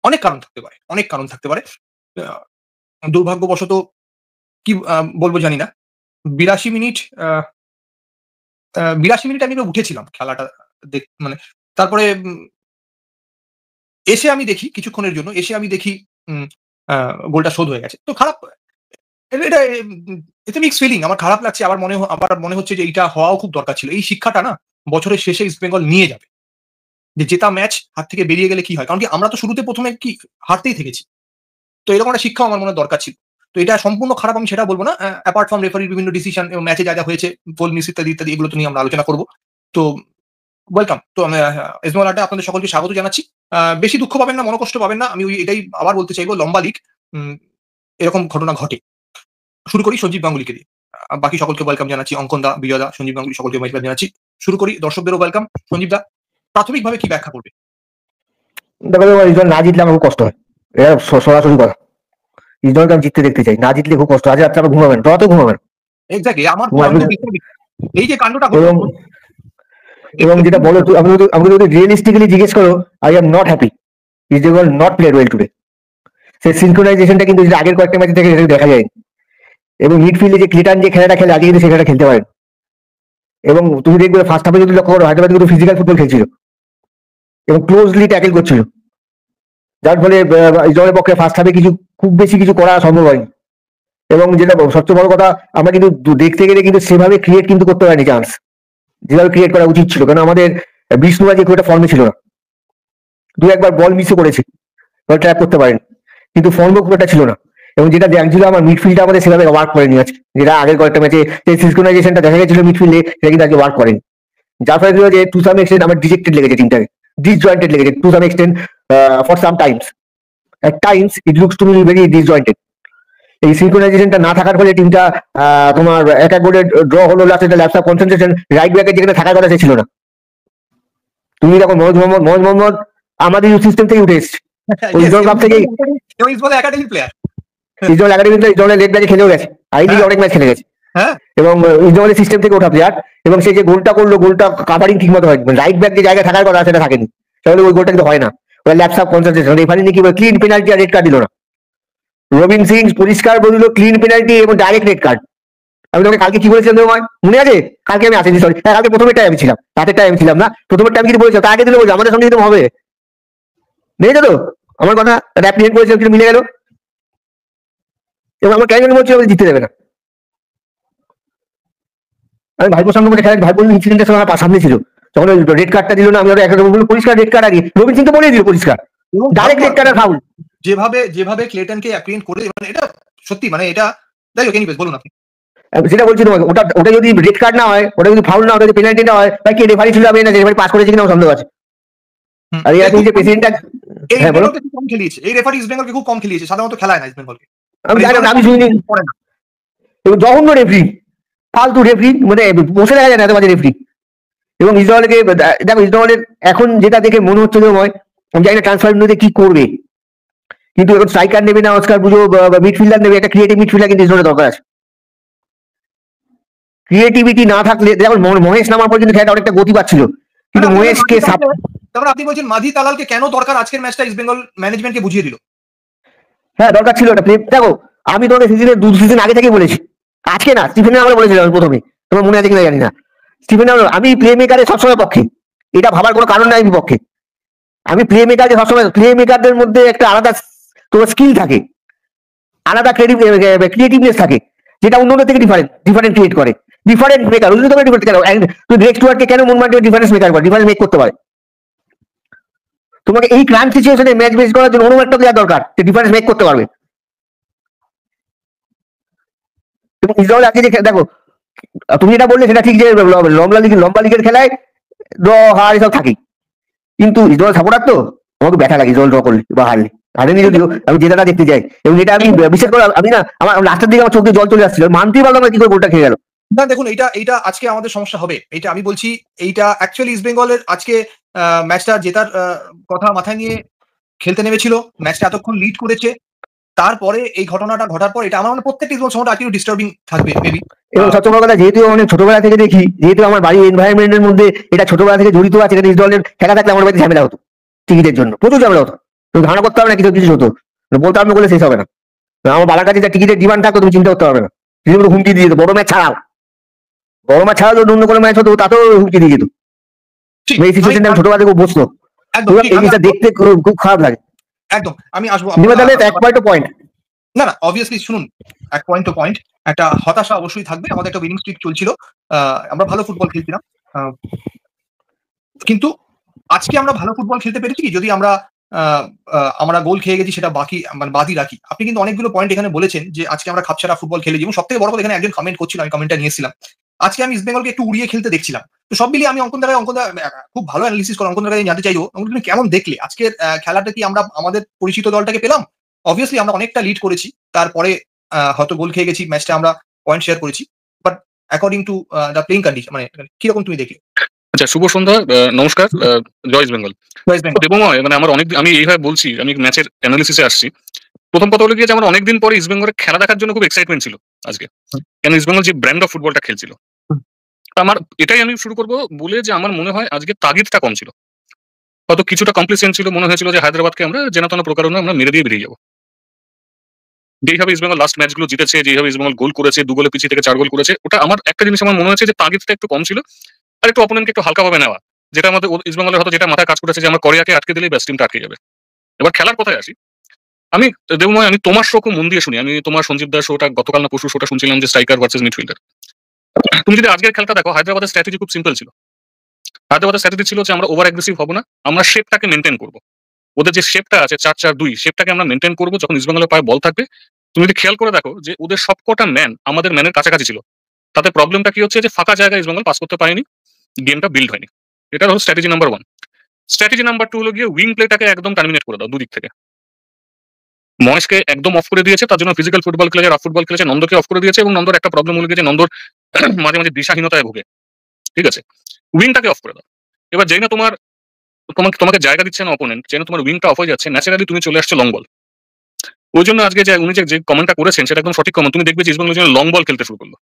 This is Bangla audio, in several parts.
অনেক কারণ থাকতে পারে, অনেক কারণ থাকতে পারে। দুর্ভাগ্যবশত কি বলব জানি না। ৮২ মিনিট ৮২ মিনিট আমি উঠেছিলাম খেলাটা মানে তারপরে এসে আমি দেখি কিছুক্ষণের জন্য এসে আমি দেখি উম আ গোলটা শোধ হয়ে গেছে। তো খারাপ এটা এটা মিক্সড ফিলিং। আমার খারাপ লাগছে। আবার মনে হচ্ছে যে এইটা হওয়াও খুব দরকার ছিল। এই শিক্ষাটা না বছরের শেষে ইস্ট বেঙ্গল নিয়ে যাবে। যে জেতা ম্যাচ হাত থেকে বেরিয়ে গেলে কি হয়? কারণ কি আমরা তো শুরুতে ১ম এ কি হারতেই থেকেছি। তো এরকম একটা শিক্ষাও আমার মনে হয় দরকার ছিল। তো এটা সম্পূর্ণ খারাপ আমি সেটা বলব না। অ্যাপার্ট ফ্রম রেফারির বিভিন্ন ডিসিশন এবং ম্যাচে যা হয়েছে, গোল মিস ইত্যাদি এগুলো তো নিয়ে আমরা আলোচনা করব। তো ওয়েলকাম। তো এজমল আড্ডায় আপনাদের সকলকে স্বাগত জানাচ্ছি। বেশি দুঃখ পাবেন না, মনোকষ্ট পাবেন না। আমি এটাই আবার বলতে চাইব লম্বা লিগ উম এরকম ঘটনা ঘটে। শুরু করি সঞ্জীব গাঙ্গুলীকে দিয়ে। বাকি সকলকে ওয়েলকাম জানাচ্ছি। অঙ্কন দা, বিজয় দা, সঞ্জীব গাঙ্গুলী সকলকে ওয়েলকাম জানাচ্ছি। শুরু করি। দর্শকদেরও ওয়েলকাম। সঞ্জীব দা, প্রাথমিকভাবে কি ব্যাখ্যা করবে? দেখো ইস্টবেঙ্গল না জিতলে আমার খুব কষ্ট হয়। এটা সরাসরি কথা। ইস্টবেঙ্গলকে আমি জিততে দেখতে চাই, না জিতলে খুব কষ্ট। আজ রাত্রে আবার ঘুমাবেন, ড্রতে ঘুমাবেন। এক্সাক্টলি আমার এই যে কাণ্ডটা হলো এবং যেটা বলো আমাকে যদি রিয়েলিস্টিক্যালি জিজ্ঞেস করো, I am not happy. East Bengal not played well today. সেই সিনক্রোনাইজেশনটা কিন্তু আগের কয়েকটা ম্যাচে থেকে দেখা যায়। এবং মিডফিল্ডে যে ক্লিটান যে খেলাটা খেলে আজকে কিন্তু সে খেলাটা খেলতে পারেন। এবং তুমি দেখবে ফার্স্ট হাফে যদি লক্ষ্য করো, হায়দ্রাবাদ কিন্তু ফিজিক্যাল ফুটবল খেলছিল এবং ক্লোজলি ট্যাকেল করছিল, যার ফলে ইস্টবেঙ্গলের পক্ষে ফার্স্ট হাফে খুব বেশি কিছু করা সম্ভব হয়নি। এবং যেটা সবচেয়ে বড় কথা, আমরা কিন্তু দেখতে গেলে কিন্তু সেভাবে ক্রিয়েট কিন্তু করতে পারিনি চান্স, যেভাবে ক্রিয়েট করা উচিত ছিল। কারণ আমাদের বিষ্ণুরা যে খুব একটা ফর্মে ছিল না, দু একবার বল মিসও করেছে, বল ট্র্যাপ করতে পারেনি, কিন্তু ফর্মও খুব একটা ছিল না। এবং যেটা দেখছিল আমার মিডফিল্ডটা আমাদের সেভাবে ওয়ার্ক করেনি আজকে, যেটা আগের কয়েকটা ম্যাচে যে সিনক্রোনাইজেশনটা দেখা গেছিল মিডফিল্ডে, সেটা কিন্তু আজকে ওয়ার্ক করেনি। যার ফলে যে টু সাম এক্সটেন্ট আমার ডিজেক্টেড লেগেছে টিমটাকে, ডিসজয়েন্টেড লেগেছে to some extent for some times. At times it looks to me very disjointed. এই সিনক্রোনাইজেশনটা না থাকার ফলে টিমটা তোমার এক গোলে ড্র হলো, লাস্টে ল্যাপস অফ কনসেন্ট্রেশন রাইট ব্যাকে যেখানে থাকার কথা সে ছিল না। তুমি দেখো মনোজ মোহাম্মদ আমাদের ইউথ সিস্টেম থেকে উঠে এসেছে, ইস্টবেঙ্গল কাপ থেকে, ইস্টবেঙ্গল একাডেমি প্লেয়ার, ইস্টবেঙ্গলের লেগ ব্যাকে খেলেও গেছে, আই লিগে অনেক ম্যাচ খেলে গেছে এবং ইস্টবেঙ্গলের সিস্টেম থেকে ওঠা প্লেয়ার। এবং সে যে গোলটা করলো, গোলটা কাভারিং ঠিক মতো হয়, রাইট ব্যাক যে জায়গায় থাকার কথা সেটা থাকেনি, তাহলে ওই গোলটা কিন্তু হয় না। ওই ল্যাপস অফ কনসেন্ট্রেশন, রেফারি নাকি ক্লিন পেনাল্টি আর রেড কার্ড দিল না। রবিন সিং পরিষ্কার বলল ক্লিন পেনাল্টি এবং ডাইরেক্ট রেড কার্ড। আমি তোমাকে কালকে কি বলেছিলাম তোমায় মনে আছে? কালকে আমি আসেনি, সরি, কালকে প্রথমেরটাই আমি ছিলাম, রাতেরটাই আমি ছিলাম না, প্রথমেরটা আমি কিন্তু বলেছিলাম, তার আগে দিলে বলছি আমাদের সঙ্গে কিন্তু হবে, বুঝেছো তো আমার কথা? রেপ্রিজেন্ট করেছিলাম কিন্তু মিলে গেল এবং আমার কেন বলছি জিততে দেবে না। আমি ভাইপোর সঙ্গে মধ্যে খেলা, ভাইপোর ইনসিডেন্টের সময় আমার সামনে ছিল, যখন রেড কার্ডটা দিল না, আমি আরো একটা পরিষ্কার রেড কার্ড আগে রবিন সিং তো বলে দিল পরিষ্কার ডাইরেক্ট রেড কার্ড আর ফাউল। যেভাবে ক্লেটনকে অ্যাপ্রিহেন্ড করে, মানে এটা সত্যি, মানে এটা যাই হোক, এনিওয়েজ বলুন আপনি। সেটা বলছি তোমাকে, ওটা যদি রেড কার্ড না হয়, ওটা যদি ফাউল না হয়, পেনাল্টি না হয়, তাই কি রেফারি ছিল আমি না, রেফারি পাস করেছে কিনা সন্দেহ আছে। আর এই যে প্রেসিডেন্টটা হ্যাঁ বলো, কম খেলিয়েছে এই রেফারি ইস্ট বেঙ্গলকে খুব কম খেলিয়েছে, সাধারণত খেলায় না ইস্ট বেঙ্গলকে। আমি জানি না, আমি শুনিনি এবং জঘন্য রেফারি, ফালতু রেফারি, মানে বসে দেখা যায় না এত বাজে রেফারি। এবং ইস্টবেঙ্গলকে দেখো, ইস্টবেঙ্গলের এখন যেটা দেখে মনে হচ্ছে যে আমি জানি না ট্রান্সফার উইন্ডোতে কি করবে, কিন্তু এখন স্ট্রাইকার নেবে না অস্কার বুঝো, মিডফিল্ডার নেবে, একটা ক্রিয়েটিভ মিডফিল্ডার কিন্তু ইস্টবেঙ্গলের দরকার আছে। ক্রিয়েটিভিটি না থাকলে, যেমন মহেশ নামার পর কিন্তু খেলাটা অনেকটা গতি পাচ্ছিল, কিন্তু মহেশকে তারপর আপনি বলছেন মাঝি তালালকে কেন দরকার আজকের ম্যাচটা ইস্ট বেঙ্গল ম্যানেজমেন্টকে বুঝিয়ে দিল। হ্যাঁ দরকার ছিল এটা। দেখো আমি তোমাকে সিজনের 2 সিজন আগে থেকে বলেছি, আজকে না, স্টিফেনের আমরা বলেছিলাম প্রথমে, তোমার মনে আছে কিনা জানি না। স্টিফেন আমি প্লে মেকারের সবসময় পক্ষে, এটা ভাবার কোনো কারণ নাই আমি পক্ষে। আমি প্লে মেকারকে সবসময়, প্লে মেকারদের মধ্যে একটা আলাদা তোমার স্কিল থাকে, আলাদা ক্রিয়েটিভনেস থাকে, যেটা অন্যদের থেকে ডিফারেন্ট ক্রিয়েট করে, ডিফারেন্ট মেকার। ওই জন্য তোমার ডিফারেন্ট কেন তুই নেক্সট ওয়ার্ডকে কেন মন মানতে ডিফারেন্স মেকার করে, ডিফারেন্স মেক করতে পারে। তোমাকে এই ক্রান্ট সিচুয়েশনে ম্যাচ বেস করার জন্য অন্য একটা প্লেয়ার দরকার, যে ডিফারেন্স মেক করতে পারবে। এবং ইসরায়েল আজকে যে দেখো, তুমি যেটা বললে সেটা ঠিক, যে লম্বা লিগের খেলায় ড্র হার এসব থাকেই, কিন্তু ইসরায়েল সাপোর্টার তো আমাকে ব্যথা লাগে ইসরায়েল ড্র করলে বা হারেনি যদিও, আমি জেতাটা দেখতে চাই। এবং এটা আমি বিশেষ করে আমি না, আমার লাস্টের দিকে আমার চোখ দিয়ে জল চলে আসছিল, মানতেই পারলাম না কি করে গোলটা খেয়ে গেল। না দেখুন, এইটা আজকে আমাদের সমস্যা হবে, এটা আমি বলছি। এইটা অ্যাকচুয়ালি ইস্ট বেঙ্গলের আজকে ম্যাচটা জেতার কথা মাথায় নিয়ে খেলতে নেমেছিল, ম্যাচটা এতক্ষণ লিড করেছে, তারপরে এই ঘটনাটা ঘটার পর এটা আমার মনে প্রত্যেকটা ইস্ট বেঙ্গল সময়টা একটু ডিস্টার্বিং থাকবে মেবি। এবং সবচেয়ে বড় কথা, যেহেতু অনেক ছোটবেলা থেকে দেখি, যেহেতু আমার বাড়ির এনভায়রনমেন্টের মধ্যে এটা ছোটবেলা থেকে জড়িত আছে, ইস্ট দলের খেলা থাকলে আমার বাড়িতে ঝামেলা হতো, টিকিটের জন্য প্রচুর ঝামেলা হতো, তুমি ধারণা করতে হবে না কিছু কিছু হতো, বলতে হবে বলে শেষ হবে না। আমার বাবার কাছে যা টিকিটের ডিমান্ড থাকতো তুমি চিন্তা করতে পারবে না, রীতিমতো হুমকি দিয়ে যেত, বড় ম্যাচ ছাড়াও যদি অন্য কোনো ম্যাচ হতো তাতেও হুমকি দিয়ে যেত। ঠিক এই সিচুয়েশনটা আমি ছোটবেলা থেকে বসতো, একদম ঠিক এই আমি জিনিসটা দেখতে খুব খারাপ লাগে। একদম আমি আসবো তাহলে এক পয়েন্ট পয়েন্ট না না অবভিয়াসলি শুনুন, এক পয়েন্ট টু পয়েন্ট একটা হতাশা অবশ্যই থাকবে। আমাদের একটা উইনিং স্ট্রিক চলছিল, আমরা ভালো ফুটবল খেলছিলাম, কিন্তু আজকে আমরা ভালো ফুটবল খেলতে পেরেছি কি যদি আমরা আমরা গোল খেয়ে গেছি সেটা বাকি মানে বাদই রাখি। আপনি কিন্তু অনেকগুলো পয়েন্ট এখানে বলেছেন যে আজকে আমরা খাপছাড়া ফুটবল খেলেছি, এবং সবথেকে বড় কথা এখানে একজন কমেন্ট করছিল, আমি কমেন্টটা নিয়েছিলাম, আজকে আমি ইস্ট বেঙ্গলকে একটু উড়িয়ে খেলতে দেখছিলাম। তো সব মিলিয়ে আমি অঙ্কন খুব ভালো অ্যানালিসিস করে অঙ্কন দাঁড়ায় জানতে চাইবো, অঙ্কন তুমি কেমন দেখলে আজকের খেলাটা? কি আমরা আমাদের পরিচিত দলটাকে পেলাম? অবভিয়াসলি আমরা অনেকটা লিড করেছি, তারপরে হয়তো গোল খেয়ে গেছি, ম্যাচটা আমরা পয়েন্ট শেয়ার করেছি, but according to the playing condition মানে কিরকম তুমি দেখলে? আচ্ছা, শুভ সন্ধ্যা, নমস্কার, জয় ইস্ট বেঙ্গল। ওয়েস্ট বেঙ্গল দেবময়, মানে আমার আমি এইভাবে বলছি, আমি ম্যাচের অ্যানালিসিসে আসছি। প্রথম কথা হলো গিয়ে যে আমার অনেকদিন পরে ইস্ট বেঙ্গলের খেলা দেখার জন্য খুব এক্সাইটমেন্ট ছিল আজকে, কেন ইস্ট বেঙ্গল যে ব্র্যান্ড অফ ফুটবলটা খেলছিল। আমার এটাই আমি শুরু করবো বলে যে আমার মনে হয় আজকে তাগিদটা কম ছিল, হয়তো কিছুটা কমপ্লিসেন্ট ছিল, মনে হয়েছিল যে হায়দ্রাবাদকে আমরা যেন প্রকারণে আমরা মেরে দিয়ে বেরিয়ে যাবো। যেইভাবে ইস্ট বেঙ্গল লাস্ট ম্যাচগুলো জিতেছে, যেইভাবে ইস্ট বেঙ্গল গোল করেছে, 2 গোলে পিছিয়ে থেকে 4 গোল করেছে, ওটা আমার একটা জিনিস আমার মনে হয়েছে যে তাগিদটা একটু কম ছিল, আর একটু অপোনেন্টকে একটু হালকাভাবে নেওয়া, যেটা আমাদের ইস্ট বেঙ্গলের হয়তো যেটা মাথায় কাজ করেছে যে আমরা কোরিয়াকে আটকে দিলেই ব্যাস টিমটা আটকে যাবে। এবার খেলার কথায় আসি, আমি দেবময়, আমি তোমার শো খুব মন দিয়ে শুনি। আমি তোমার সঞ্জীব দাস শোটা গতকাল না পরশু শোটা শুনছিলাম, যে স্ট্রাইকার ভার্সেস মিডফিল্ডার। তুমি যদি আজকের খেলাটা দেখো, হায়দ্রাবাদের স্ট্র্যাটেজি খুব সিম্পল ছিল। হায়দ্রাবাদের স্ট্র্যাটেজি ছিল যে আমরা ওভার অ্যাগ্রেসিভ হবো না, আমরা শেপটাকে মেনটেন করবো। ওদের যে শেপটা আছে 4-4-2, শেপটাকে আমরা মেনটেন করবো। যখন ইস্ট বেঙ্গলের পায়ে বল থাকবে, তুমি যদি খেয়াল করে দেখো যে ওদের সবকটা ম্যান আমাদের ম্যানের কাছাকাছি ছিল। তাতে প্রবলেমটা কি হচ্ছে যে ফাঁকা জায়গায় ইস্ট বেঙ্গল পাস করতে পারেনি, গেমটা বিল্ড হয়নি। এটা হলো স্ট্র্যাটেজি নাম্বার 1। স্ট্র্যাটেজি নাম্বার 2 হলো গিয়ে উইং প্লেটাকে একদম টার্মিনেট করে দাও দুদিক থেকে। মহেশকে একদম অফ করে দিয়েছে, তার জন্য ফিজিক্যাল ফুটবল খেলেছে, রাফ ফুটবল খেলেছে। নন্দকে অফ করে দিয়েছে, এবং নন্দর একটা প্রবলেম হলো গিয়ে যে নন্দর মাঝে মাঝে দিশাহীনতায় ভোগে। ঠিক আছে, উইংটাকে অফ করে দাও। এবার যেই না তোমাকে জায়গা দিচ্ছে না অপোনেন্ট, যেন তোমার উইংটা অফ হয়ে যাচ্ছে, ন্যাচারালি তুমি চলে আসছে লং বল। ওই জন্য আজকে যে উনি যে কমেন্টটা করেছেন সেটা একদম সঠিক কমেন্ট। তুমি দেখবে যে ইস্ট বেঙ্গল লং বল খেলতে শুরু করলো,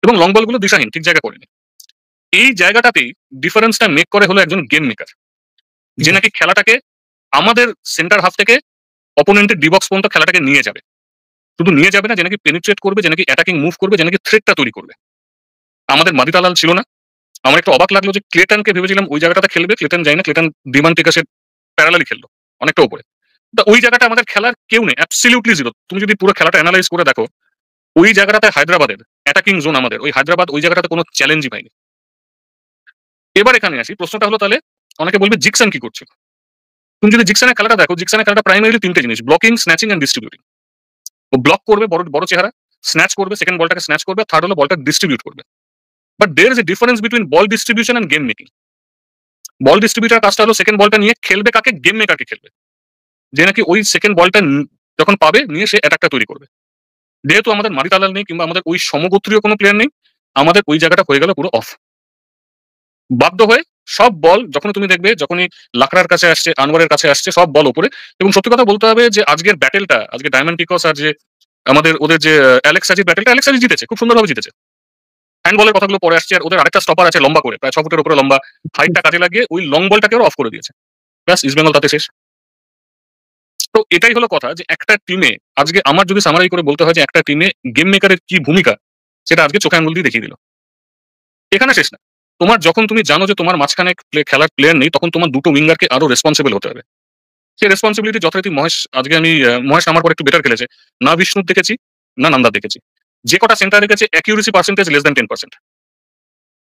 এবং লং বলগুলো দিশাহীন, ঠিক জায়গা করেনি। এই জায়গাটাতেই ডিফারেন্সটা মেক করে হলো একজন গেম মেকার, যে নাকি খেলাটাকে আমাদের সেন্টার হাফ থেকে অপোনেন্টের ডিবক্স পর্যন্ত খেলাটাকে নিয়ে যাবে। শুধু নিয়ে যাবে না, যে নাকি পেনিট্রেট করবে, যে নাকি অ্যাটাকিং মুভ করবে, যে নাকি থ্রেটটা তৈরি করবে। আমাদের মাদিতালাল ছিল না। আমার একটু অবাক লাগলো যে ক্লেটনকে ভেবেছিলাম ওই জায়গাটাতে খেলবে, ক্লেটন যায় না, ক্লেটন ডিমান্ড টিকাসের প্যারালালি খেললো অনেকটা উপরে। ওই জায়গাটা আমাদের খেলার কেউ নেই, অ্যাবসলিউটলি জিরো। তুমি যদি পুরো খেলাটা অ্যানালাইজ করে দেখো, ওই জায়গাটাতে হায়দ্রাবাদের অ্যাটাকিং জোন, আমাদের ওই হায়দ্রাবাদ ওই জায়গাটাতে কোনো চ্যালেঞ্জই পায়নি। এবার এখানে আসি, প্রশ্নটা হলো তাহলে অনেকে বলবে জিকসন কি করছিল। তুমি যদি জিকসনের খেলাটা দেখো, জিকসনের খেলাটা প্রাইমারিলি 3টে জিনিস: ব্লকিং, স্ন্যাচিং এন্ড ডিস্ট্রিবিউটিং। ও ব্লক করবে বড় বড় চেহারা, স্ন্যাচ করবে, সেকেন্ড বলটাকে স্ন্যাচ করবে, থার্ড হলো বলটা ডিস্ট্রিবিউট করবে। But there is a difference between ball distribution and game making. Ball distributor কাজটা হলো সেকেন্ড বলটা নিয়ে খেলবে কাকে? গেম মেকারকে খেলবে, যে নাকি ওই সেকেন্ড বলটা যখন পাবে নিয়ে সে অ্যাটাকটা তৈরি করবে। যেহেতু আমাদের মারিতালাল নেই, কিংবা আমাদের ওই সমগোত্রীয় কোনো প্লেয়ার নেই, আমাদের ওই জায়গাটা হয়ে গেল পুরো অফ। বাধ্য হয়ে সব বল যখন তুমি দেখবে, যখনই লাকড়ার কাছে আসছে, আনোয়ারের কাছে আসছে, সব বল উপরে। এবং সত্যি কথা বলতে হবে যে আজকের ব্যাটেলটা, আজকে ডায়মন্ড টিকস আর যে আমাদের ওদের যে অ্যালেক্স সাজির ব্যাটেলটা, অ্যালেক্স সাজি জিতেছে, খুব সুন্দরভাবে জিতেছে। হ্যান্ড বলের কথাগুলো পরে আসছে, আর ওদের আরেকটা স্টপার আছে লম্বা করে, প্রায় 6 ফুটের উপরে লম্বা, হাইটটা কাজে লাগিয়ে ওই লং বলটাকে ওরা অফ করে দিয়েছে। ব্যাস, ইস্ট বেঙ্গল তাতে শেষ। তো এটাই হলো কথা, যে একটা টিমে আজকে আমার যদি সামারাই করে বলতে হয় যে একটা টিমে গেম মেকারের কি ভূমিকা, সেটা আজকে চোখে আঙুল দিয়ে দেখিয়ে দিল। এখানে শেষ না। তোমার যখন তুমি জানো যে তোমার মাঝখানে খেলার প্লেয়ার নেই, তখন তোমার দুটো উইঙ্গারকে আরো রেসপন্সিবল হতে হবে। সেই রেসপন্সিবিলিটি যথারীতি মহেশ, আজকে আমি মহেশ আমার পর একটু বেটার খেলেছে। না বিষ্ণু দেখেছি, না নামদার দেখেছি। যে কটা সেন্টার রেখেছে, অ্যাকিউরেসি পার্সেন্টেজ লেস দ্যান 10%।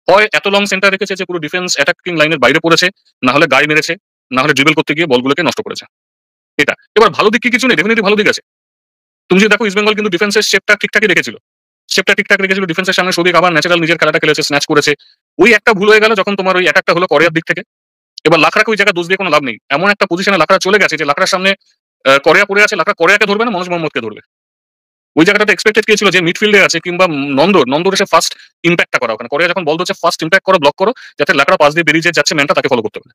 হয় এত লং সেন্টার রেখেছে যে পুরো ডিফেন্স অ্যাটাকিং লাইনের বাইরে পড়েছে, না হলে গায়ে মেরেছে, না হলে ড্রিবল করতে গিয়ে বলগুলোকে নষ্ট করেছে। এটা এবার ভালো দিক কি কিছু নেই? ডেফিনেটলি ভালো দিক আছে। তুমি যদি দেখো, ইস্ট বেঙ্গল কিন্তু ডিফেন্সের শেপটা ঠিকঠাকই রেখেছিল। ডিফেন্সের সামনে সৌদিক আবার ন্যাচারাল নিজের খেলাটা খেলেছে, স্ন্যাচ করেছে। ওই একটা ভুল হয়ে গেল যখন তোমার ওই অ্যাটাকটা হলো কোরিয়ার দিক থেকে। এবার লাকড়াকে ওই জায়গায় দোষ দিয়ে কোনো লাভ নেই। এমন একটা পজিশনে লাকড়া চলে গেছে যে লাকড়ার সামনে কোরিয়া পড়ে আছে, লাকড়া কোরিয়াকে ধরবে না, মনোজ মোহাম্মদকে ধরবে। ওই জায়গাটাতে এক্সপেক্টেড কি ছিল যে মিডফিল্ডে আছে, কিংবা নন্দর এসে ফার্স্ট ইম্প্যাক্টটা করা, ওখানে কোরিয়া যখন বল ধরছে ফার্স্ট ইম্প্যাক্ট করো, ব্লক করো, যাতে লাকড়া পাস দিয়ে বেরিয়ে যাচ্ছে ম্যানটা, তাকে ফলো করতে পারে।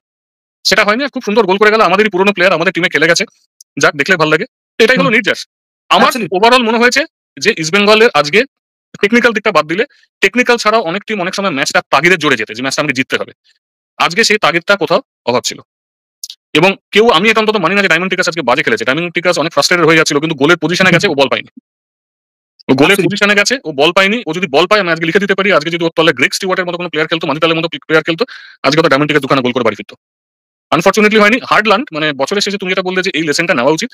সেটা হয়নি, আর খুব সুন্দর গোল করে গেল। আমাদেরই পুরনো প্লেয়ার আমাদের টিমে খেলে গেছে, যাক, দেখলে ভালো লাগে। এটাই হলো নির্যাস। আমার ওভারঅল মনে হয়েছে যে ইস্ট বেঙ্গলের আজকে টেকনিক্যাল দিকটা বাদ দিলে, টেকনিক্যাল ছাড়াও অনেক টিম অনেক সময় ম্যাচটা তাগিদের জোরে যেতে, যে ম্যাচটা আমাকে জিততে হবে। আজকে সেই তাগিদটা কোথাও অভাব ছিল। এবং কেউ, আমি এটা অন্তত মানি না যে ডায়মন্ড টিকাস আজকে বাজে খেলেছে। ডায়মন্ড টিকাস অনেক ফ্রাস্ট্রেটেড হয়ে যাচ্ছিল, কিন্তু গোলের পজিশনে গেছে, ও বল পায়নি। ও গোলের Absolutely. পজিশনে গেছে, ও বল পায়নি। ও যদি বল পায় আমি আজকে লিখে দিতে পারি, আজকে যদি ওর তলে গ্রেগ স্টিওয়ার্টের মতো কোনো প্লেয়ার খেলতো, মানিতালের মতো প্লেয়ার খেলতো, আজকে তো ডায়মন্ড টিকাস দুখানা গোল করে বাড়ি ফিরতো। আনফরচুনেটলি হয়নি। হার্ড লার্ন, মানে বছরের শেষে তুমি যেটা বললে যে এই লেসনটা নেওয়া উচিত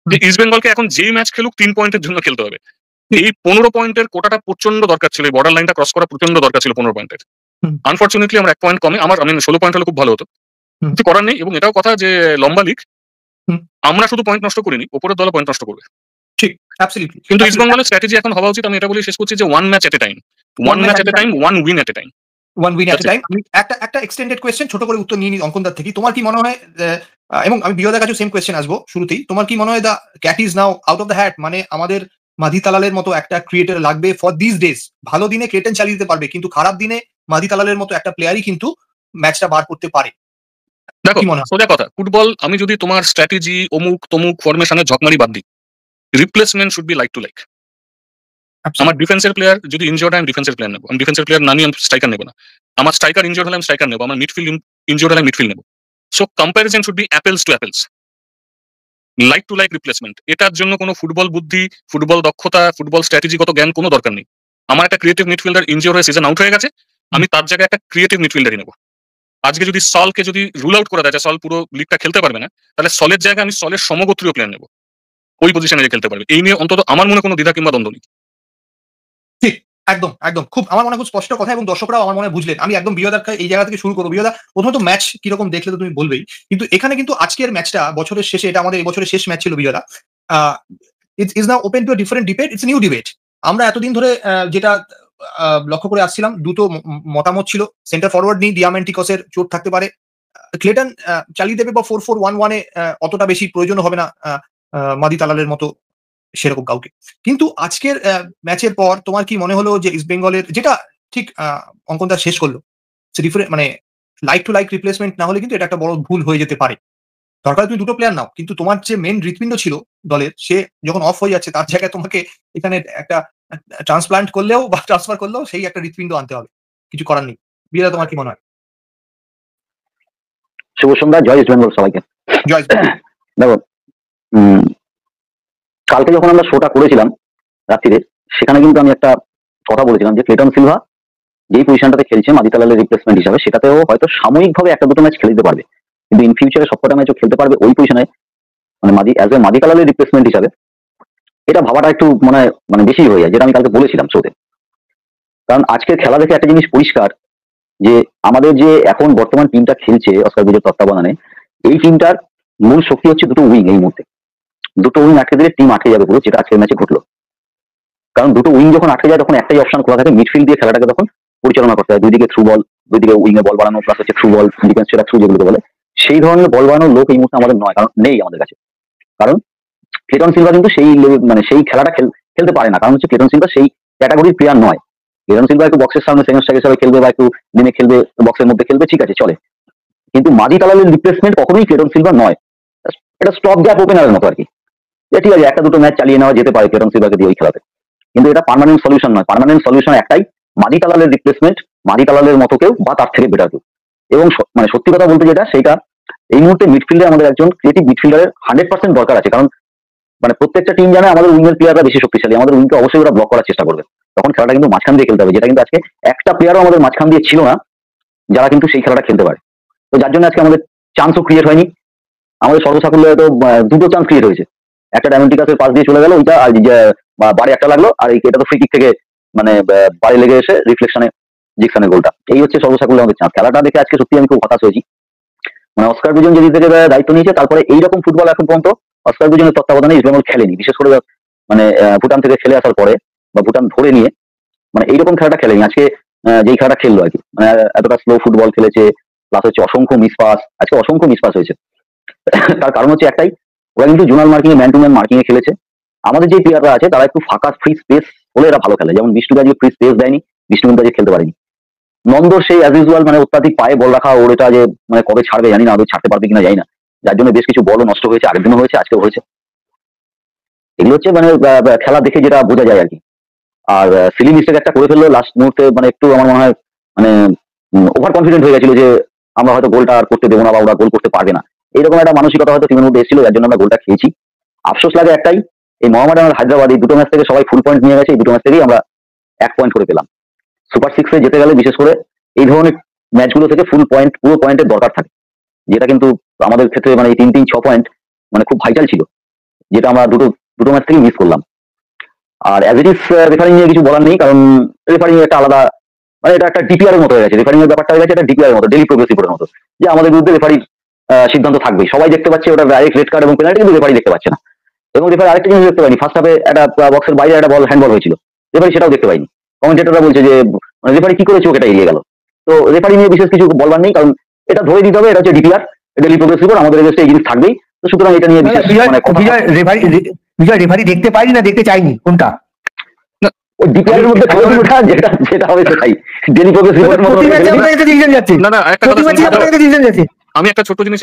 যে ইস্ট বেঙ্গলকে এখন যেই ম্যাচ খেলুক 3 পয়েন্টের জন্য খেলতে হবে। এই 15 পয়েন্টের কোটাটা প্রচন্ড দরকার ছিল, এই বর্ডার লাইনটা ক্রস করা প্রচন্ড দরকার ছিল 15 পয়েন্টের। আনফরচুনেটলি আমরা 1 পয়েন্ট কমে, আমার 16 পয়েন্ট হলে খুব ভালো হতো, কিছু করার নেই। এবং এটাও কথা যে লম্বা লিগ, আমরা শুধু পয়েন্ট নষ্ট করিনি, ওপরের দল পয়েন্ট নষ্ট করবে। ঠিক, অ্যাবসলিউটলি। কিন্তু ইস্ট বেঙ্গলের স্ট্র্যাটেজি এখন হওয়া উচিত, আমি এটা বলে শেষ করছি, যে 1 ম্যাচ এট এ টাইম, 1 ম্যাচ এট এ টাইম, 1 উইন এট এ টাইম। ওয়ান উইন এট এ টাইম। আমি একটা এক্সটেন্ডেড কোয়েশ্চেন ছোট করে উত্তর নিয়ে নিই অঙ্কনদার থেকে। তোমার কি মনে হয়, এবং আমি বিয়দার কাছে সেম কোয়েশ্চেন আসবো শুরুতেই, তোমার কি মনে হয় the cat is now out of the hat? মানে আমাদের মাধি তালালের মতো একটা ক্রিয়েটর লাগবে ফর দিস ডেজ। ভালো দিনে ক্রেটেন চালিয়ে দিতে পারবে, কিন্তু খারাপ দিনে মাধি তালালের মতো একটা প্লেয়ারই কিন্তু ম্যাচটা বার করতে পারে। দেখো কি মনে হয়? সোজা কথা, ফুটবল আমি যদি তোমার স্ট্র্যাটেজি অমুক তমুক ফরমেশনের ঝকমারি বাদ দিই, replacement should be like to like. আমার ডিফেন্সের প্লেয়ার যদি ইনজোর্ড হয়, আমি ডিফেন্সের প্লেয়ার নেবো। আমি ডিফেন্সের প্লেয়ার না নিয়ে আমি স্ট্রাইকার নেবো না। আমার স্ট্রাইকার ইনজোর্ড হলে আমি স্ট্রাইকার নেবো। আমার মিডফিল্ড ইনজোর্ড হলে মিডফিল্ড নেবো। So comparison should be apples to apples, like to like replacement. এটার জন্য কোনো ফুটবল বুদ্ধি, ফুটবল দক্ষতা, ফুটবল স্ট্র্যাটেজিগত জ্ঞান কোনো দরকার নেই। আমার একটা ক্রিয়েটিভ মিডফিল্ডার ইনজোর হয়ে সিজন আউট হয়ে গেছে, আমি তার জায়গায় একটা ক্রিয়েটিভ মিডফিল্ডারই নেবো। আজকে যদি সলকে যদি রুল আউট করে দেয়, সল পুরো লিগটা খেলতে পারবে না, তাহলে সলের জায়গায় আমি সলের সমগোত্রীয় প্লেয়ার নেবো, ওই পজিশনে যে খেলতে পারবে। এই নিয়ে অন্তত আমার মনে কোনো দ্বিধা কিংবা দ্বন্দ্ব নেই। ঠিক, একদম একদম। খুব আমার মনে খুব স্পষ্ট কথা, এবং দর্শকরাও আমার মনে বুঝলেন। আমি একদম বিয়দার এই জায়গা থেকে শুরু করবো। বিয়দা, প্রথমত ম্যাচ কিরকম দেখলে তো তুমি বলবেই, কিন্তু এখানে কিন্তু আজকের ম্যাচটা বছরের শেষে, এটা আমাদের এই বছরের শেষ ম্যাচ ছিল বিয়দা। Is now open to a different debate, it's new debate. আমরা এতদিন ধরে যেটা লক্ষ্য করে আসছিলাম, দুটো মতামত ছিল। সেন্টার ফরওয়ার্ড নিয়ে ডিয়ামেন্টিকসের চোট থাকতে পারে, ক্লেটন চালিয়ে দেবে, বা 4-4-1-1-এ অতটা বেশি প্রয়োজন হবে না মাদি তালালের মতো সেরকম কাউকে। কিন্তু আজকের ম্যাচের পর তোমার কি মনে হলো যে ইস্ট বেঙ্গলের, যেটা ঠিক অঙ্কনদা শেষ করলো, মানে লাইক টু লাইক রিপ্লেসমেন্ট না হলে কিন্তু এটা একটা বড় ভুল হয়ে যেতে পারে। দরকার তুমি দুটো প্লেয়ার নাও, কিন্তু তোমার যে মেন হৃৎপিণ্ড ছিল দলের, সে যখন অফ হয়ে যাচ্ছে, তার জায়গায় তোমাকে এখানে একটা ট্রান্সপ্লান্ট করলেও বা ট্রান্সফার করলেও সেই একটা হৃৎপিণ্ড আনতে হবে, কিছু করার নেই। বিয়েরা, তোমার কি মনে হয়? শুভ সন্ধ্যা, জয় ইস্ট বেঙ্গল সবাইকে। জয়। দেখো, কালকে যখন আমরা শোটা করেছিলাম রাত্রিরে, সেখানে কিন্তু আমি একটা কথা বলেছিলাম যে ক্লেটন সিলভা যেই পজিশনটাতে খেলছে মাদিতালালের রিপ্লেসমেন্ট হিসাবে, সেটাতেও হয়তো সাময়িকভাবে একটা দুটো ম্যাচ খেলে দিতে পারবে, কিন্তু ইন ফিউচারে সবকটা ম্যাচও খেলতে পারবে ওই পজিশনে, মানে অ্যাজ এ মাদিতালালের রিপ্লেসমেন্ট হিসাবে। এটা ভাবাটা একটু মানে বেশি হয়ে যায়, যেটা আমি কালকে বলেছিলাম শোতে। কারণ আজকের খেলা দেখে একটা জিনিস পরিষ্কার, যে আমাদের যে এখন বর্তমান টিমটা খেলছে অস্কার ব্রুজের তত্ত্বাবধানে, এই টিমটার মূল শক্তি হচ্ছে দুটো উইং। এই মুহূর্তে দুটো উইং আটকে দিলে টিম আটকে যাবে পুরো, যেটা আজকের ম্যাচে ঘটলো। কারণ দুটো উইং যখন আটকে যায়, তখন একটাই অপশন খোলা থাকে, মিডফিল্ড দিয়ে খেলাটাকে তখন পরিচালনা করতে হয়। দুইদিকে থ্রু বল, দুইদিকে উইং এ বল বাড়ানো, প্লাস হচ্ছে থ্রু বল, ডিফেন্স সেটা থ্রু যেগুলো বলে, সেই ধরনের বল বাড়ানোর লোক এই মুহূর্তে আমাদের নয়, কারণ নেই আমাদের কাছে। কারণ ক্লেটন সিলভা কিন্তু সেই মানে সেই খেলাটা খেলতে পারে না, কারণ হচ্ছে ক্লেটন সিলভা সেই ক্যাটাগরির প্লেয়ার নয়। ক্লেটন সিলভা একটু বক্সের সামনে সেকেন্ড স্ট্রাইক হিসেবে খেলবে, বা একটু নেমে খেলবে, বক্সের মধ্যে খেলবে, ঠিক আছে চলে। কিন্তু মাদি তালালের রিপ্লেসমেন্ট কখনোই ক্লেটন সিলভা নয়। এটা স্টপ গ্যাপ ওপেনারের মতো আর কি, ঠিক আছে একটা দুটো ম্যাচ চালিয়ে নেওয়া যেতে পারে ক্লেটন সিলভাকে দিয়ে ওই খেলাতে, কিন্তু এটা পার্মানেন্ট সলিউশন নয়। পার্মানেন্ট সলিউশন একটাই, মাদি তালালের রিপ্লেসমেন্ট, মাদি তালালের মতো কেউ বা তার থেকে বেটার কেউ। এবং মানে সত্যি কথা বলতে যেটা, সেটা এই মুহূর্তে মিডফিল্ডে আমাদের একজন ক্রিয়েটিভ মিডফিল্ডারের 100% দরকার আছে। কারণ মানে প্রত্যেকটা টিম জানে আমাদের উইংয়ের প্লেয়াররা বেশি শক্তিশালী, আমাদের উইংকে অবশ্যই ওরা ব্লক করার চেষ্টা করবে। তখন খেলাটা কিন্তু মাঝখান দিয়ে খেলতে হবে, যেটা কিন্তু আজকে একটা প্লেয়ারও আমাদের মাঝখান দিয়ে ছিল না, যারা কিন্তু সেই খেলাটা খেলতে পারে। তো যার জন্য আজকে আমাদের চান্সও ক্রিয়েট হয়নি। আমাদের সর্বসাকুল্যে হয়তো দুটো চান্স ক্রিয়েট হয়েছে, একটা ডায়মন্টিকাসের পাস দিয়ে চলে গেল ওইটা, আর বাড়ি একটা লাগলো, আর এটা তো ফ্রি কিক থেকে মানে বাড়ি লেগে এসে রিফ্লেকশনে জিকসনের গোলটা। এই হচ্ছে সর্বসাকুল্যে আমাদের চান্স। খেলাটা দেখে আজকে সত্যি আমি খুব হতাশ হয়েছি। মানে অস্কার ব্রুজন যেদিন থেকে দায়িত্ব নিয়েছে, তারপরে এইরকম ফুটবল এখন পর্যন্ত অস্কার ব্রুজনের তত্ত্বাবধানে ইস্ট বেঙ্গল খেলেনি, বিশেষ করে মানে ভুটান থেকে খেলে আসার পরে, বা ভুটান ধরে নিয়ে, মানে এইরকম খেলাটা খেলেনি। আজকে যেই খেলাটা খেললো আর কি, মানে এতটা স্লো ফুটবল খেলেছে, প্লাস হচ্ছে অসংখ্য মিসপাস, আজকে অসংখ্য মিসপাস হয়েছে। তার কারণ হচ্ছে একটাই, ওরা কিন্তু জোনাল মার্কিং এ ম্যান টু ম্যান মার্কিং এ খেলেছে। আমাদের যে প্লেয়াররা আছে তারা একটু ফাঁকা ফ্রি স্পেস হলে এরা ভালো খেলে, যেমন বিষ্ণুকে আজকে ফ্রি স্পেস দেয়নি, বিষ্ণু কিন্তু আজকে খেলতে পারেনি। নন্দর সেই অ্যাজ ইউজুয়াল মানে অত্যাধিক পায়ে বল রাখা, ওর এটা যে মানে কবে ছাড়বে জানি না, আদৌ ছাড়তে পারবে কিনা জানি না, যার জন্য বেশ কিছু বলও নষ্ট হয়েছে, আগের দিনও হয়েছে, আজকেও হয়েছে। এগুলো হচ্ছে মানে খেলা দেখে যেটা বোঝা যায় আর কি। আর সিলি মিস্টেক একটা করে ফেললো লাস্ট মুহূর্তে, মানে একটু আমার মনে হয় মানে ওভার কনফিডেন্ট হয়ে গেছিল যে আমরা হয়তো গোলটা আর করতে দেবো না, বা ওরা গোল করতে পারবে না, এইরকম একটা মানসিকতা হয়তো টিমের মধ্যে এসেছিল, যার জন্য আমরা গোলটা খেয়েছি। আফসোস লাগে একটাই, এই মোহামেডান আর হায়দ্রাবাদ এই দুটো ম্যাচ থেকে সবাই ফুল পয়েন্ট নিয়ে গেছে, এই দুটো ম্যাচ থেকেই আমরা 1 পয়েন্ট করে পেলাম। সুপার 6-এ যেতে গেলে বিশেষ করে এই ধরনের ম্যাচগুলো থেকে ফুল পয়েন্ট, পুরো পয়েন্টের দরকার থাকে, যেটা কিন্তু আমাদের ক্ষেত্রে মানে এই 3-6 পয়েন্ট মানে খুব ভাইটাল ছিল, যেটা আমরা দুটো ম্যাচ থেকেই মিস করলাম। আর অ্যাজ ইট ইজ রেফারিং নিয়ে কিছু বলার নেই, কারণ রেফারিং একটা আলাদা, মানে এটা একটা ডিপিআর এর মতো হয়ে গেছে, রেফারিং এর ব্যাপারটা হয়ে গেছে একটা ডিপিআর এর মতো, ডেলি প্রোগ্রেস রিপোর্টের মতো, যে আমাদের বিরুদ্ধে রেফারির সিদ্ধান্ত থাকবেই, সবাই দেখতে পাচ্ছে ওটা ডাইরেক্ট রেড কার্ড এবং পেনাল্টি, কিন্তু রেফারি দেখতে পাচ্ছে না। এবং রেফারি আরেকটা জিনিস দেখতে পাইনি, ফার্স্ট হাফে একটা বক্সের বাইরে একটা বল হ্যান্ডবল হয়েছিল, রেফারি সেটাও দেখতে পাইনি। কমেন্টেটররা বলছে যে রেফারি কি করেছে, ওটা এড়িয়ে গেল। তো রেফারি নিয়ে বিশেষ কিছু বলবার নেই, কারণ এটা ধরে দিতে হবে, এটা হচ্ছে ডিপিআর, ডেলি প্রোগ্রেস রিপোর্ট, আমাদের এগেইনস্টে এই জিনিস থাকবেই। তো সুতরাং এটা নিয়ে বিশেষ মানে বিজয় রেফারি দেখতে পাইনি না দেখতে চাইনি, কোনটা? ওই ডিপিআর এর মধ্যে যেটা হবে সেটাই ডেলি প্রোগ্রেস রিপোর্টের মতো যাচ্ছে। না একটা কথা যাচ্ছে, আমি একটা ছোট্ট জিনিস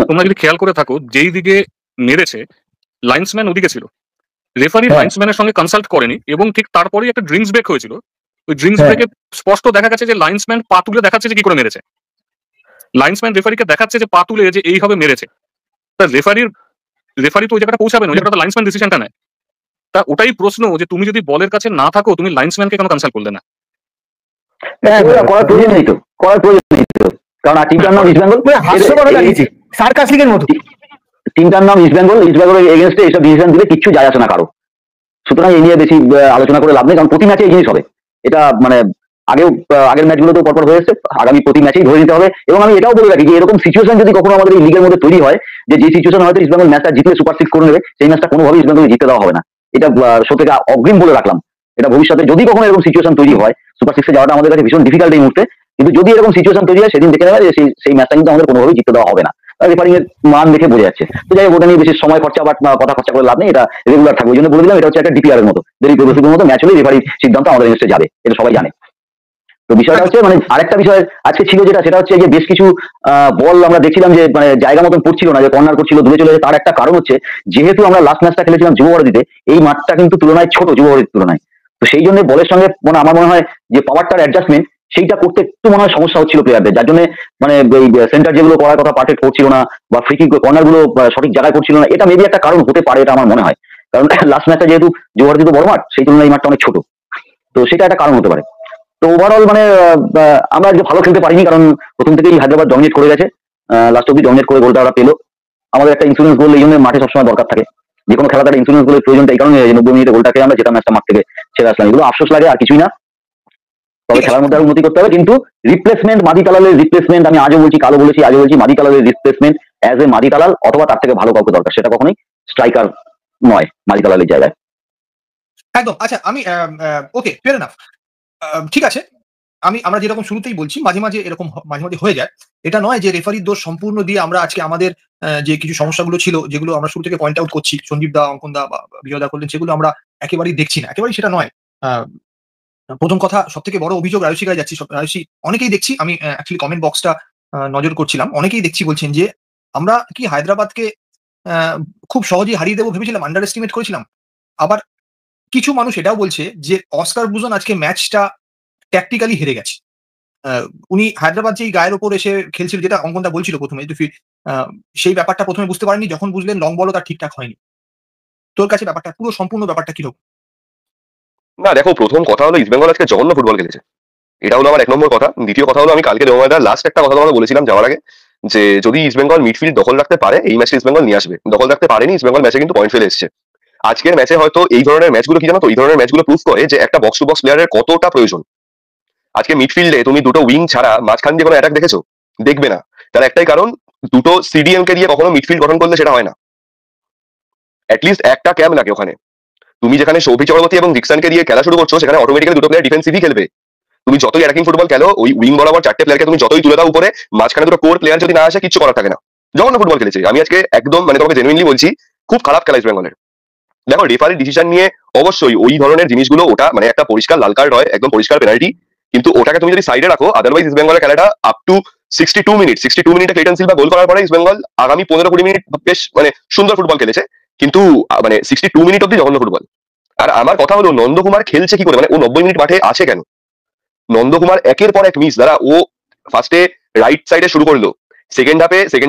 তোমরা যদি খেয়াল করে থাকো, যেই দিকে মেরেছে লাইন্সম্যান ওদিকে ছিল, রেফারি লাইন্সম্যানের সঙ্গে কনসাল্ট করেনি, এবং ঠিক তারপরেই একটা ড্রিঙ্কস ব্রেক হয়েছিল। ওই ড্রিঙ্কস ব্রেকে স্পষ্ট দেখা গেছে যে লাইন্সম্যান পা তুলে দেখাচ্ছে যে কি করে মেরেছে, লাইন্সম্যান রেফারিকে দেখাচ্ছে যে পা তুলে যে এইভাবে মেরেছে। তা রেফারি তো ওই জায়গাটা পৌঁছাবে না, ওই জায়গাটা লাইন্সম্যান ডিসিশনটা নেয়। তা ওটাই প্রশ্ন, যে তুমি যদি বলের কাছে না থাকো, তুমি লাইন্সম্যানকে কেন কনসাল্ট করলে না? করার প্রয়োজন নেই তো, কারণ টিমটার নাম ইস্ট বেঙ্গল, সার্কাসিকের মতো টিমটার নাম ইস্ট বেঙ্গলের এগেইনস্টে এইসব ডিসিশন দিলে কিচ্ছু যায় আসে না কারো। সুতরাং এই নিয়ে বেশি আলোচনা করে লাভ নেই, কারণ প্রতি ম্যাচে এই জিনিস হবে, এটা মানে আগের ম্যাচগুলোতেও পরপর হয়ে এসেছে, আগামী প্রতি ম্যাচেই ধরে নিতে হবে। এবং আমি এটাও বলে রাখি যে এরকম সিচুয়েশন যদি কখনো আমাদের এই লিগের মধ্যে তৈরি হয়, যে সিচুয়েশন হয়তো ইস্ট বেঙ্গল ম্যাচটা জিতলে সুপার 6 করে নেবে, সেই ম্যাচটা কোনোভাবেই ইস্ট বেঙ্গল জিততে দেওয়া হবে না, এটা সত্যি অগ্রিম বলে রাখলাম। এটা ভবিষ্যতে যদি কখনো এরকম সিচুয়েশন তৈরি হয়, সুপার 6-এ যাওয়াটা আমাদের কাছে ভীষণ ডিফিকাল্ট এই মুহূর্তে, কিন্তু যদি এরকম সিচুয়েশন তৈরি হয়, সেদিন দেখে নেবে যে সেই ম্যাচটা কিন্তু আমাদের কোনোভাবেই জিততে দেওয়া হবে না, রেফারিং এর মান দেখে বোঝা যাচ্ছে। তো যাই হোক, ওটা নিয়ে বেশি সময় খরচা বা কথা খরচা করে লাভ নেই, এটা রেগুলার থাকবে। ওই জন্য বলে দিলাম, এটা হচ্ছে একটা ডিপিআর এর মতো, ডেলি প্রোগ্রেসিভের মতো, ম্যাচ হলে রেফারির সিদ্ধান্ত আমাদের এগেইনস্টে যাবে, এটা সবাই জানে। তো বিষয়টা হচ্ছে মানে আরেকটা বিষয় আজকে ছিল, সেটা হচ্ছে যে বেশ কিছু বল আমরা দেখছিলাম যে মানে জায়গা মতন পড়ছিল না, যে কর্নার করছিল, দূরে চলে যায়। তার একটা কারণ হচ্ছে, যেহেতু আমরা লাস্ট ম্যাচটা খেলেছিলাম যুবভারতীতে, এই মাঠটা কিন্তু তুলনায় ছোট যুবভারতীর তুলনায়, তো সেই জন্য বলের সঙ্গে মানে আমার মনে হয় যে পাওয়ারটার অ্যাডজাস্টমেন্ট সেইটা করতে একটু মনে হয় সমস্যা হচ্ছিল প্লেয়ারদের, যার জন্য মানে এই সেন্টার যেগুলো করার কথা পারফেক্ট করছিল না, বা ফ্রি কিক কর্নার গুলো সঠিক জায়গায় করছিল না, এটা মেবি একটা কারণ হতে পারে, এটা আমার মনে হয়। কারণ লাস্ট ম্যাচটা যেহেতু যুবভারতী বড় মাঠ, সেই তুলনায় এই মাঠটা অনেক ছোট, তো সেটা একটা কারণ হতে পারে। তো ওভারঅল মানে আমরা আজকে ভালো খেলতে পারিনি, কারণ প্রথম থেকেই হায়দ্রাবাদ ডমিনেট করে গেছে, লাস্ট অব্দি ডমিনেট করে গোলটা ওরা পেলো। আমাদের একটা ইন্স্যুরেন্স গোল এই জন্য মাঠে সবসময় দরকার থাকে, যে কোনো খেলাতে ইন্স্যুরেন্স গোলের প্রয়োজনটা এই কারণে 90 মিনিটে গোলটাকে আমরা যেটা ম্যাচটা মাঠ থেকে ছেড়ে আসলাম, এগুলো আফসোস লাগে, আর কিছুই না। তবে খেলার মধ্যে উন্নতি করতে হবে, কিন্তু রিপ্লেসমেন্ট মাদি তালালের রিপ্লেসমেন্ট, আমি আজও বলছি, কালো বলেছি, আজও বলছি, মাদি তালালের রিপ্লেসমেন্ট অ্যাজ এ মাদি তালাল অথবা তার থেকে ভালো কাউকে দরকার, সেটা কখনোই স্ট্রাইকার নয় মাদি তালালের জায়গায়। একদম। আচ্ছা, আমি ওকে, ফেয়ার এনাফ, ঠিক আছে। আমরা যেরকম শুরুতেই বলছি, মাঝে মাঝে এরকম মাঝে মাঝে হয়ে যায়। এটা নয় যে রেফারির দোষ সম্পূর্ণ দিয়ে আমরা আজকে আমাদের যে কিছু সমস্যাগুলো ছিল, যেগুলো আমরা শুরু থেকে পয়েন্ট আউট করছি, সন্দীপ দা, অঙ্কন দা বা বিজয় দা করলেন, সেগুলো আমরা একেবারেই দেখছি না, একেবারেই সেটা নয়। প্রথম কথা, সব থেকে বড় অভিযোগ রায়ুষী গায়ে যাচ্ছি। রায়ুষী অনেকেই দেখছি, আমি অ্যাকচুয়ালি কমেন্ট বক্সটা নজর করছিলাম, অনেকেই দেখছি বলছেন যে আমরা কি হায়দ্রাবাদকে খুব সহজেই হারিয়ে দেবো ভেবেছিলাম, আন্ডার এস্টিমেট করেছিলাম। আবার কিছু মানুষ এটাও বলছে যে অস্কার ব্রুজন আজকে ম্যাচটা ট্যাকটিক্যালি হেরে গেছে। উনি হায়দ্রাবাদ যেই গায়ের ওপর এসে খেলছিল, যেটা অঙ্কনদা বলছিল প্রথমে, সেই ব্যাপারটা প্রথমে বুঝতে পারেনি, যখন বুঝলেন লং বলও তার ঠিকঠাক হয়নি। তোর কাছে ব্যাপারটা পুরো সম্পূর্ণ ব্যাপারটা কিরকম? না দেখো, প্রথম কথা হলো ইস্ট বেঙ্গল আজকে জঘন্য ফুটবল খেলেছে, এটা হলো আমার 1 নম্বর কথা। দ্বিতীয় কথা হলো, আমি কালকে দেওয়ার লাস্ট একটা কথা তোমাকে বলেছিলাম যাওয়ার আগে, যে যদি ইস্ট বেঙ্গল মিডফিল্ড দখল রাখতে পারে, এই ম্যাচে ইস্ট বেঙ্গল নিয়ে আসবে। দখল রাখতে পারেনি ইস্ট বেঙ্গল, ম্যাচে কিন্তু পয়েন্ট ফেলে এসেছে। আজকের ম্যাচে হয়তো এই ধরনের ম্যাচগুলো কি জানো তো, এই ধরনের ম্যাচগুলো প্রুভ করে যে একটা বক্স টু বক্স প্লেয়ারের কতটা প্রয়োজন। আজকে মিডফিল্ডে তুমি দুটো উইং ছাড়া মাঝখান দিয়ে কোনো অ্যাটাক দেখেছো? দেখবে না। তার একটাই কারণ, দুটো সিডিএম কে দিয়ে কখনো মিডফিল্ড গঠন করলে সেটা হয় না, অ্যাটলিস্ট একটা ক্যাম্প লাগে ওখানে। তুমি যেখানে সৌভিক চক্রবর্তী এবং ডিকসনকে দিয়ে খেলা শুরু করছো, সেখানে অটোমেটিক্যালি দুটো প্লেয়ার ডিফেন্সিভই খেলবে। তুমি যতই অ্যাটাকিং ফুটবল খেলো, ওই উইং বরাবর 4টে প্লেয়ারকে তুমি যতই তুলে দাও উপরে, মাঝখানে দুটো কোর প্লেয়ার যদি না আসে, কিছু করার থাকে না। জঘন্য ফুটবল খেলেছে। আমি আজকে একদম মানে তোমাকে জেনুইনলি বলছি, খুব খারাপ খেলা ইস্ট বেঙ্গলের। দেখো, রেফারির ডিসিশন নিয়ে অবশ্যই ওই ধরনের জিনিসগুলো, ওটা মানে একটা পরিষ্কার লাল কার্ড হয়, একদম পরিষ্কার পেনাল্টি, কিন্তু ওটাকে তুমি যদি সাইডে রাখো, আদারওয়াইজ ইস্ট বেঙ্গলের খেলাটা আপ টু 62 মিনিটে ক্লেটন সিলভা গোল করার পরে ইস্ট বেঙ্গল আগামী 15-20 মিনিট বেশ মানে সুন্দর ফুটবল খেলেছে, কিন্তু মানে 62 মিনিট অব্দি জঘন্য ফুটবল। আর আমার কথা হলো, নন্দকুমার খেলছে কি করে, মানে ও 90 মিনিট মাঠে আছে কেন? নন্দকুমার একের পর এক মিস, দ্বারা ও ফার্স্টে রাইট সাইডে শুরু করলো, সেকেন্ড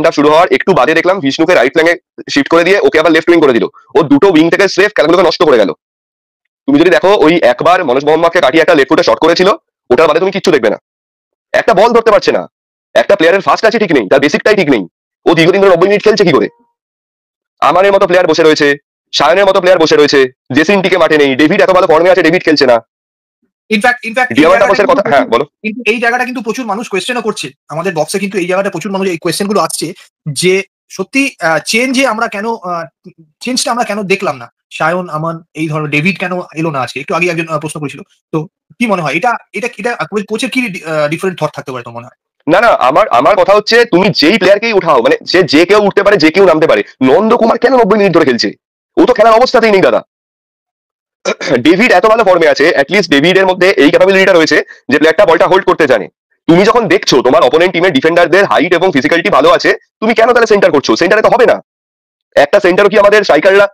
হাফ শুরু হওয়ার একটু বাদে দেখলাম বিষ্ণুকে রাইট ফ্ল্যাঙ্গে শিফট করে দিয়ে ওকে আবার লেফট উইং করে দিল। ও দুটো উইং থেকে স্রেফ খেলাগুলোকে নষ্ট করে গেল। তুমি যদি দেখো ওই একবার মনোজ মোহাম্মদকে কাটিয়ে একটা লেফট ফুটে শট করেছিল, ওটার বাদে তুমি কিচ্ছু দেখবে না। একটা বল ধরতে পারছে না, একটা প্লেয়ারের ফার্স্ট আছে ঠিক নেই, তার বেসিকটাই ঠিক নেই। ও দীর্ঘদিন ধরে 90 মিনিট খেলছে কি করে? আমারের মতো প্লেয়ার বসে রয়েছে, সায়নের মতো প্লেয়ার বসে রয়েছে, জেসিন টিকে মাঠে নেই, ডেভিড এত ভালো ফর্মে আছে, ডেভিড খেলছে না। ইনফ্যাক্ট ডিয়ামান্ড টাপসের কথা, হ্যাঁ বলো। কিন্তু এই জায়গাটা কিন্তু প্রচুর মানুষ কোয়েশ্চেনও করছে আমাদের বক্সে, কিন্তু এই জায়গাটা প্রচুর মানুষ এই কোয়েশ্চেন গুলো আসছে যে সত্যি চেঞ্জটা আমরা কেন দেখলাম না? সায়ন, আমান, এই ধরনের ডেভিড কেন এলো না আজকে? একটু আগে একজন প্রশ্ন করেছিল। তো কি মনে হয় এটা কোচের কি ডিফারেন্ট থট থাকতে পারে তো মনে হয়? না আমার কথা হচ্ছে, তুমি যেই প্লেয়ারকেই উঠাও, মানে সে যে কেউ উঠতে পারে, যে কেউ নামতে পারে। নন্দকুমার কেন 90 মিনিট ধরে খেলছে? ও তো খেলার অবস্থাতেই নেই দাদা। ডেভিড এত ভালো ফর্মে আছে, অ্যাটলিস্ট ডেভিডের মধ্যে এই ক্যাপাবিলিটিটা রয়েছে যে প্লেয়ারটা বলটা হোল্ড করতে জানে। তুমি যখন দেখছো তোমার অপোনেন্ট টিমের ডিফেন্ডারদের হাইট এবং ফিজিক্যালিটি ভালো আছে, তুমি কেন তাহলে সেন্টার করছো? সেন্টারে তো হবে না। একটা সেন্টারও কি আমাদের স্ট্রাইকাররা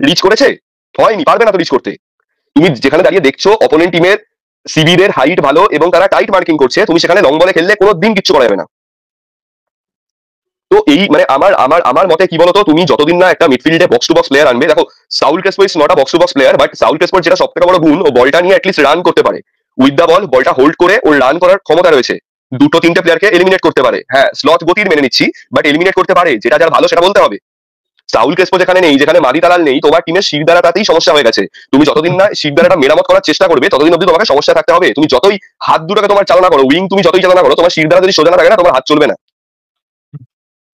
রিচ করেছে? হয়নি, পারবে না তো রিচ করতে। তুমি যেখানে দাঁড়িয়ে দেখছো অপোনেন্ট টিমের সিবিদের হাইট ভালো এবং তারা টাইট মার্কিং করছে, তুমি সেখানে লং বলে খেললে কোনো দিন কিচ্ছু করা যাবে না। তো এই মানে আমার মতে কি বলতো, তুমি যতদিন না একটা মিডফিল্ডে বক্স টু বক্স প্লেয়ার আনবে, দেখো Saul Crespo is not a box to box player, but Saul ক্রেসপোর যেটা সবথেকে বড় গুণ, ও বলটা নিয়ে অ্যাটলিস্ট রান করতে পারে। উইথ দ্য বল বলটা হোল্ড করে ওর রান করার ক্ষমতা রয়েছে। দুটো তিনটে প্লেয়ারকে এলিমিনেট করতে পারে। হ্যাঁ, স্লট গতির মেনে নিচ্ছি, বাট এলিমিনেট করতে পারে, যেটা যার ভালো সেটা বলতে হবে। সাউল ক্রেসপো যেখানে নেই, যেখানে মাদি তালাল নেই, তোমার টিমের শিরদাঁড়াটাতেই সমস্যা হয়ে গেছে। তুমি যতদিন না শিরদাঁড়াটা মেরামত করার চেষ্টা করবে, ততদিন অব্দি তোমাকে সমস্যা থাকতে হবে। তুমি যতই হাত দুটোকে তোমার চালনা করো, উইং তুমি যতই চালনা করো, তোমার শিরদাঁড়া যদি সোজা না থাকে না, তোমার হাত চলবে না।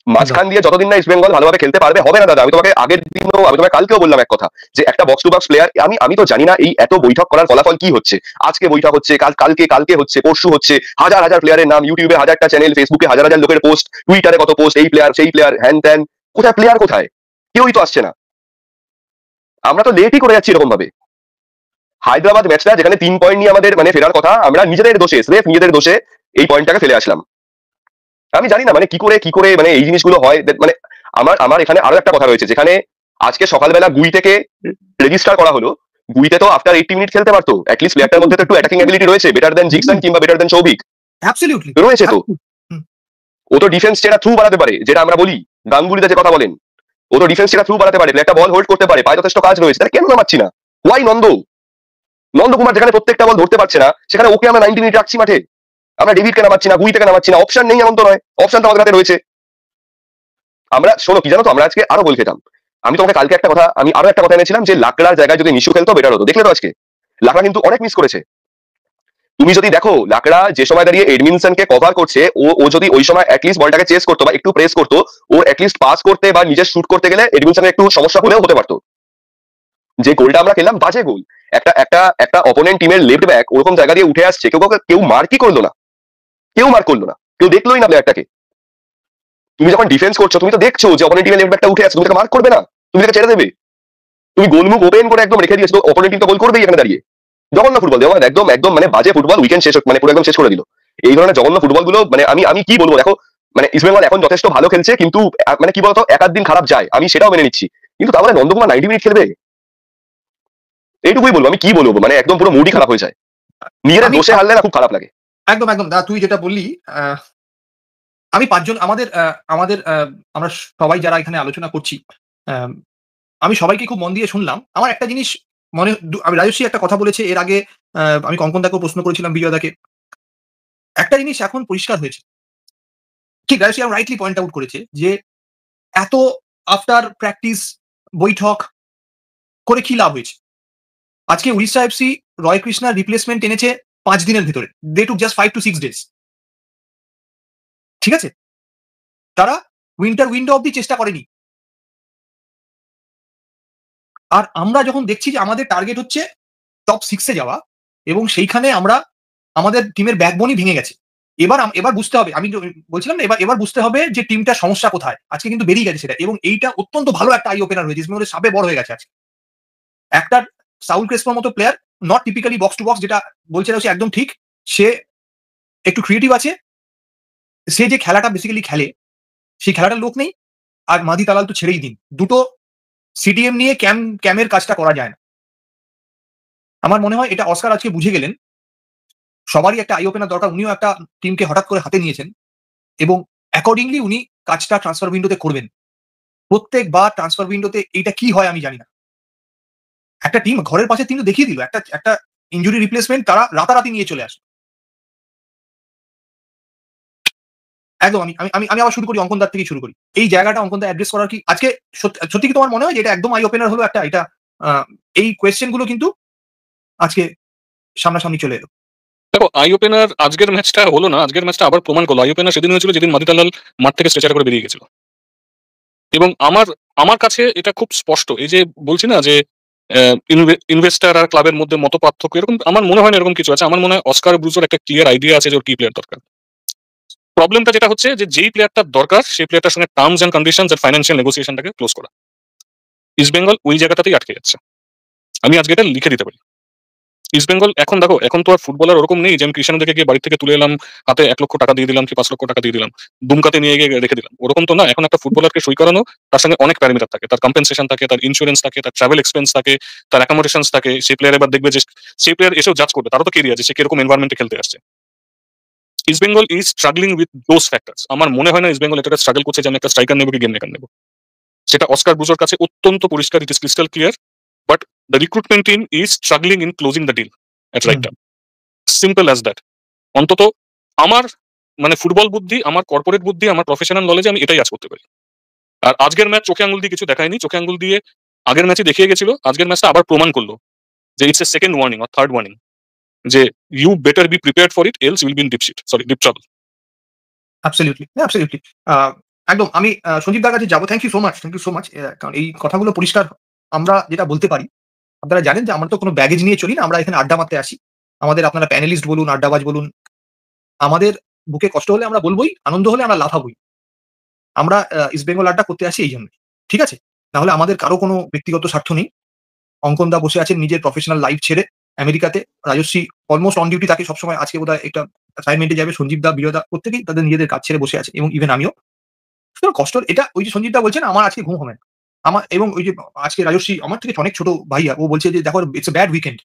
মাঝখান দিয়ে যতদিন না ইস্ট বেঙ্গল ভালোভাবে খেলতে পারবে, হবে না দাদা। আমি তোমাকে আগের দিনও, আমি তোমাকে কালকেও বললাম এক কথা, যে একটা বক্স টু বক্স প্লেয়ার, আমি তো জানি না এই এত বৈঠক করার ফলাফল কি হচ্ছে। আজকে বৈঠক হচ্ছে, কালকে হচ্ছে, পরশু হচ্ছে, হাজার হাজার প্লেয়ারের নাম, ইউটিউবে হাজারটা চ্যানেল, ফেসবুকে হাজার হাজার লোকের পোস্ট, টুইটারে কত পোস্ট, এই প্লেয়ার সেই প্লেয়ার, হ্যান ত্যান। কোথায় প্লেয়ার? কোথায়? কেউই তো আসছে না। আমরা তো লেটই করে যাচ্ছি এরকম ভাবে। হায়দ্রাবাদ ম্যাচটা যেখানে 3 পয়েন্ট নিয়ে আমাদের মানে ফেরার কথা, আমরা নিজেদের দোষে, স্রেফ নিজেদের দোষে এই পয়েন্টটাকে ফেলে আসলাম। আমি জানি না মানে কি করে মানে এই জিনিসগুলো হয়। মানে আমার এখানে আরো একটা কথা রয়েছে, যেখানে আজকে সকালবেলা গুই থেকে রেজিস্টার করা হলো। গুইতে তো আফটার 80 মিনিট খেলতে পারতো। অ্যাটলিস্ট প্লেয়ারটার মধ্যে তো একটু অ্যাটাকিং অ্যাবিলিটি রয়েছে, বেটার দেন জিকসন কিংবা বেটার দেন সৌভিক অ্যাবসলিউটলি রয়েছে তো। ও তো ডিফেন্স যেটা থ্রু বাড়াতে পারে, যেটা আমরা বলি গাঙ্গুলিতে যে কথা বলেন, ও তো ডিফেন্স যেটা থ্রু বাড়াতে পারে, প্লেয়ারটা বল হোল্ড করতে পারে, পায়ে যথেষ্ট কাজ রয়েছে, তাহলে কেন নামাচ্ছি না? ওয়াই নন্দকুমার যেখানে প্রত্যেকটা বল ধরতে পারছে না, সেখানে ওকে আমরা 90 মিনিট রাখছি মাঠে। আমরা ডেভিডকে নামাচ্ছি না, গুইটাকে নামাচ্ছি না। অপশন নেই এমন তো নয়, অপশন তো আমাদের হাতে রয়েছে। আমরা শোনো কি জানো তো, আমরা আজকে আরো গোল খেতাম। আমি তোমাকে কালকে একটা কথা, আমি আরো একটা কথা এনেছিলাম যে লাকড়ার জায়গায় যদি নিশু খেলতো বেটার হতো। দেখলে তো আজকে লাকড়া কিন্তু অনেক মিস করেছে। তুমি যদি দেখো লাকড়া যে সময় দাঁড়িয়ে এডমিনসনকে কভার করছে, ও যদি ওই সময় অ্যাটলিস্ট বলটাকে চেস করতো বা একটু প্রেস করতো, ওর অ্যাটলিস্ট পাস করতে বা নিজের শুট করতে গেলে এডমিনসনের একটু সমস্যা হলেও হতে পারতো। যে গোলটা আমরা খেললাম বাজে গোল। একটা অপোনেন্ট টিমের লেফট ব্যাক ওরকম জায়গা দিয়ে উঠে আসছে, কেউ মার্কই করলো না, কেউ দেখলোই না প্লেয়ারটাকে। তুমি যখন ডিফেন্স করছো, তুমি তো দেখছো যে অপোনেন্ট টিমের লেফট ব্যাকটা উঠে আসছে, তুমি তাকে মার্ক করবে না, তুমি তাকে ছেড়ে দেবে। তুমি গোলমুখ ওপেন করে একদম রেখে দিয়েছো, অপোনেন্ট টিম তো গোল করবেই এখানে দাঁড়িয়ে। জঘন্য ফুটবল দেওয়া, একদম একদম মানে বাজে ফুটবল। উইকেন্ড শেষ, মানে পুরো একদম শেষ করে দিল এই ধরনের জঘন্য ফুটবল গুলো। মানে আমি কি বলবো, দেখো মানে ইস্ট বেঙ্গল এখন যথেষ্ট ভালো খেলছে, কিন্তু মানে কি বলতো, এক আধ দিন খারাপ যায়, আমি সেটাও মেনে নিচ্ছি, কিন্তু তাহলে নন্দকুমার 90 মিনিট খেলবে? এইটুকুই বলবো। আমি কি বলবো, মানে একদম পুরো মুডই খারাপ হয়ে যায়। নিজেরা দোষে হারলে না খুব খারাপ লাগে। একদম দাদা, তুই যেটা বললি, আমি পাঁচজন আমাদের আমরা সবাই যারা এখানে আলোচনা করছি, আমি সবাইকে খুব মন দিয়ে শুনলাম। আমার একটা জিনিস আমি রাজস্বী একটা কথা বলেছে এর আগে, আমি কঙ্কনদাকেও প্রশ্ন করেছিলাম, বিজয়দাকে। একটা জিনিস এখন পরিষ্কার হয়েছে, ঠিক রাজস্বী রাইটলি পয়েন্ট আউট করেছে যে এত আফটার প্র্যাকটিস বৈঠক করে কি লাভ হয়েছে। আজকে উড়িষ্যা এফসি রয় কৃষ্ণার রিপ্লেসমেন্ট এনেছে 5 দিনের ভিতরে। দে টুক জাস্ট 5 to 6 days। ঠিক আছে, তারা উইন্টার উইন্ডো অব্দি চেষ্টা করেনি। আর আমরা যখন দেখছি যে আমাদের টার্গেট হচ্ছে টপ 6-এ যাওয়া, এবং সেইখানে আমরা আমাদের টিমের ব্যাকবোনই ভেঙে গেছে। এবার বুঝতে হবে, আমি বলছিলাম না, এবার বুঝতে হবে যে টিমটার সমস্যা কোথায়। আজকে কিন্তু বেরিয়ে গেছে সেটা, এবং এইটা অত্যন্ত ভালো একটা আই ওপেনার হয়েছে। ইস্ট সাবে বড় হয়ে গেছে আজকে একটা সাউল ক্রেসপোর মতো player, not typically box to box, যেটা বলছে সে একদম ঠিক। সে একটু ক্রিয়েটিভ আছে, সে যে খেলাটা বেসিক্যালি খেলে সেই খেলাটার লোক নেই। আর মাদি তালাল তো ছেড়েই দিন, দুটো সিডিএম নিয়ে ক্যামের কাজটা করা যায় না। আমার মনে হয় এটা অস্কার আজকে বুঝে গেলেন। সবারই একটা আই ওপেনার দরকার, উনিও একটা টিমকে হঠাৎ করে হাতে নিয়েছেন, এবং অ্যাকর্ডিংলি উনি কাজটা ট্রান্সফার উইন্ডোতে করবেন। প্রত্যেকবার ট্রান্সফার উইন্ডোতে এইটা কি হয় আমি জানি না। একটা টিম ঘরের পাশে টিম তো দেখিয়ে দিল, একটা ইনজুরি রিপ্লেসমেন্ট তারা রাতারাতি নিয়ে চলে আসে। একদম আমি আমি আমি আমি আবার শুরু করি অঙ্কনদার থেকে শুরু করি। এই জায়গাটা অঙ্কনদা অ্যাড্রেস করার কি আজকে সত্যি কি তোমার মনে হয় যে এটা একদম আই ওপেনার হলো একটা এটা এই কোয়েশ্চেন গুলো কিন্তু আজকে সামনাসামনি চলে এলো। দেখো আই ওপেনার আজকের ম্যাচটা হলো না, আজকের ম্যাচটা আবার প্রমাণ করলো আই ওপেনার সেদিন হয়েছিল যেদিন মাদিতালাল মাঠ থেকে স্ট্রেচার করে বেরিয়ে গেছিল। এবং আমার কাছে এটা খুব স্পষ্ট, এই যে বলছি না যে ইনভেস্টার আর ক্লাবের মধ্যে মত পার্থক্য, এরকম আমার মনে হয় না এরকম কিছু আছে। আমার মনে হয় অস্কার ব্রুজোর একটা ক্লিয়ার আইডিয়া আছে যে ওর কি প্লেয়ার দরকার। প্রবলেমটা যেটা হচ্ছে যে যেই প্লেয়ারটার দরকার সেই প্লেয়ারটার সঙ্গে টার্মস এন্ড কন্ডিশনস আর ফাইন্যান্সিয়াল নেগোসিয়েশনটাকে ক্লোজ করা। ইস্টবেঙ্গল ওই জায়গাটাতেই আটকে যাচ্ছে, আমি আজকে এটা লিখে দিতে পারি। ইস্টবেঙ্গল এখন দেখো, এখন তো আর ফুটবলার ওরকম নেই যে আমি কৃষ্ণানন্দকে গিয়ে বাড়ি থেকে তুলে এলাম, হাতে 1 লক্ষ টাকা দিয়ে দিলাম কি 5 লক্ষ টাকা দিয়ে দিলাম, দুমকাতে নিয়ে গিয়ে রেখে দিলাম, ওরকম তো না। এখন একটা ফুটবলারকে সই করানো, তার সঙ্গে অনেক প্যারামিটার থাকে, তার কম্পেনসেশন থাকে, তার ইন্স্যুরেন্স থাকে, তার ট্রাভেল এক্সপেন্স থাকে, তার অ্যাকোমোডেশনস থাকে। সেই প্লেয়ার এবার দেখবে যে সেই প্লেয়ার এসেও জাজ করবে, তারও তো কেরিয়ার যে সে কিরকম এনভায়রনমেন্টে খেলতে আসছে। East Bengal is struggling with those factors. আমার মনে হয় না ইস্টবেঙ্গল এতটা স্ট্রাগল করছে যে আমি একটা স্ট্রাইকার নেবো কি গেম মেকার নেবো। সেটা অস্কার ব্রুজোর কাছে অত্যন্ত পরিষ্কার, it is crystal clear. But the recruitment team is struggling in closing the deal at right time. Simple as that. অন্তত আমার মানে ফুটবল বুদ্ধি, আমার কর্পোরেট বুদ্ধি, আমার প্রফেশনাল নলেজে আমি এটাই আজ করতে পারি। আর আজকের ম্যাচ চোখে আঙুল দিয়ে কিছু দেখায়নি, চোখে আঙুল দিয়ে আগের ম্যাচে দেখিয়ে গেছিল, আজকের ম্যাচটা আবার প্রমাণ করলো যে it's a second warning or third warning যে you better be prepared for it, else will be in deep trouble. Absolutely, absolutely. একদম আমি সঞ্জীব দার কাছে যাবো। Thank you so much. কারণ এই কথাগুলো পরিষ্কার আমরা যেটা বলতে পারি, আপনারা জানেন যে আমরা তো কোনো ব্যাগেজ নিয়ে চলি না, আমরা এখানে আড্ডা মারতে আসি। আমাদের আপনারা প্যানেলিস্ট বলুন, আড্ডাবাজ বলুন, আমাদের বুকে কষ্ট হলে আমরা বলবোই, আনন্দ হলে আমরা লাফাবই। আমরা ইস্টবেঙ্গল আড্ডা করতে আসি এই জন্য, ঠিক আছে? না হলে আমাদের কারো কোনো ব্যক্তিগত স্বার্থ নেই। অঙ্কন দা বসে আছেন নিজের প্রফেশনাল লাইফ ছেড়ে আমেরিকাতে, রাজশ্রী অলমোস্ট অন ডিউটি, তাকে সবসময় আজকে বোধহয় একটা অ্যাসাইনমেন্টে যাবে, সঞ্জীব দা, বিজয় দা প্রত্যেকেই তাদের নিজেদের কাজ ছেড়ে বসে আছে, এবং ইভেন আমিও। সুতরাং কষ্ট এটা ওই যে সঞ্জীব দা বলছেন আমার আজকে ঘুম হবে না, আমার, এবং ওই যে আজকে রাজশ্রী আমার থেকে অনেক ছোট ভাইয়া, ও বলছে যে দেখো ইটস এ ব্যাড উইকেন্ড।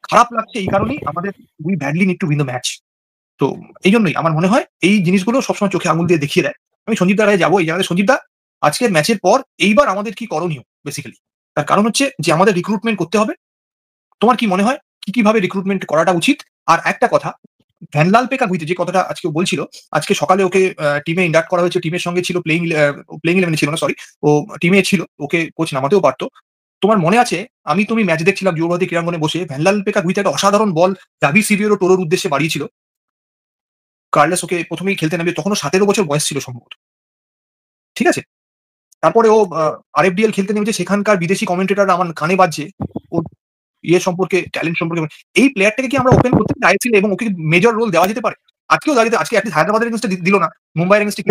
খারাপ লাগছে এই কারণেই, আমাদের we badly need to win the match. তো এই জন্যই আমার মনে হয় এই জিনিসগুলো সবসময় চোখে আঙুল দিয়ে দেখিয়ে দেয়। আমি সঞ্জীব দার কাছে যাবো এই জায়গায়। সঞ্জীব দা, আজকের ম্যাচের পর এইবার আমাদের কি করণীয় বেসিক্যালি? তার কারণ হচ্ছে যে আমাদের রিক্রুটমেন্ট করতে হবে। তোমার কি মনে হয় কিভাবে রিক্রুটমেন্ট করাটা উচিত? আর একটা কথা, ভ্যানলাল পেকা গুইতে যে কথাটা আজকে বলছিল, আজকে সকালে ওকে টিমে ইন্ডাক্ট করা হয়েছে, টিমের সঙ্গে ছিল, প্লেইং ইলেভেনে ছিল না, সরি, ও টিমে ছিল, ওকে কোচ নামাতেও পারতো। তোমার মনে আছে তুমি ম্যাচ দেখছিলাম যুবভারতী ক্রীড়াঙ্গনে বসে, ভ্যানলাল পেকা গুইতে একটা অসাধারণ বল দাবি সিভিয়ের ও টোরোর উদ্দেশ্যে বাড়িয়েছিল। কার্লেস ওকে প্রথমেই খেলতে নামবে, তখন 17 বছর বয়স ছিল সম্ভবত, ঠিক আছে? তারপরে ও আরএফডিএল খেলতে নেমেছে, সেখানকার বিদেশি কমেন্টেটররা আমার কানে বাজছে ওর সম্পর্কে, ট্যালেন্ট সম্পর্কে। এই প্লেয়ারটাকে কি আমরা ওপেন করতে চাইছিল এবং ওকে মেজর রোল দেওয়া যেতে পারে? আজকেও দাঁড়িয়ে, আজকে অ্যাটলিস্ট হায়দ্রাবাদের এগেইনস্টে দিল না, মুম্বাইয়ের এগেইনস্টে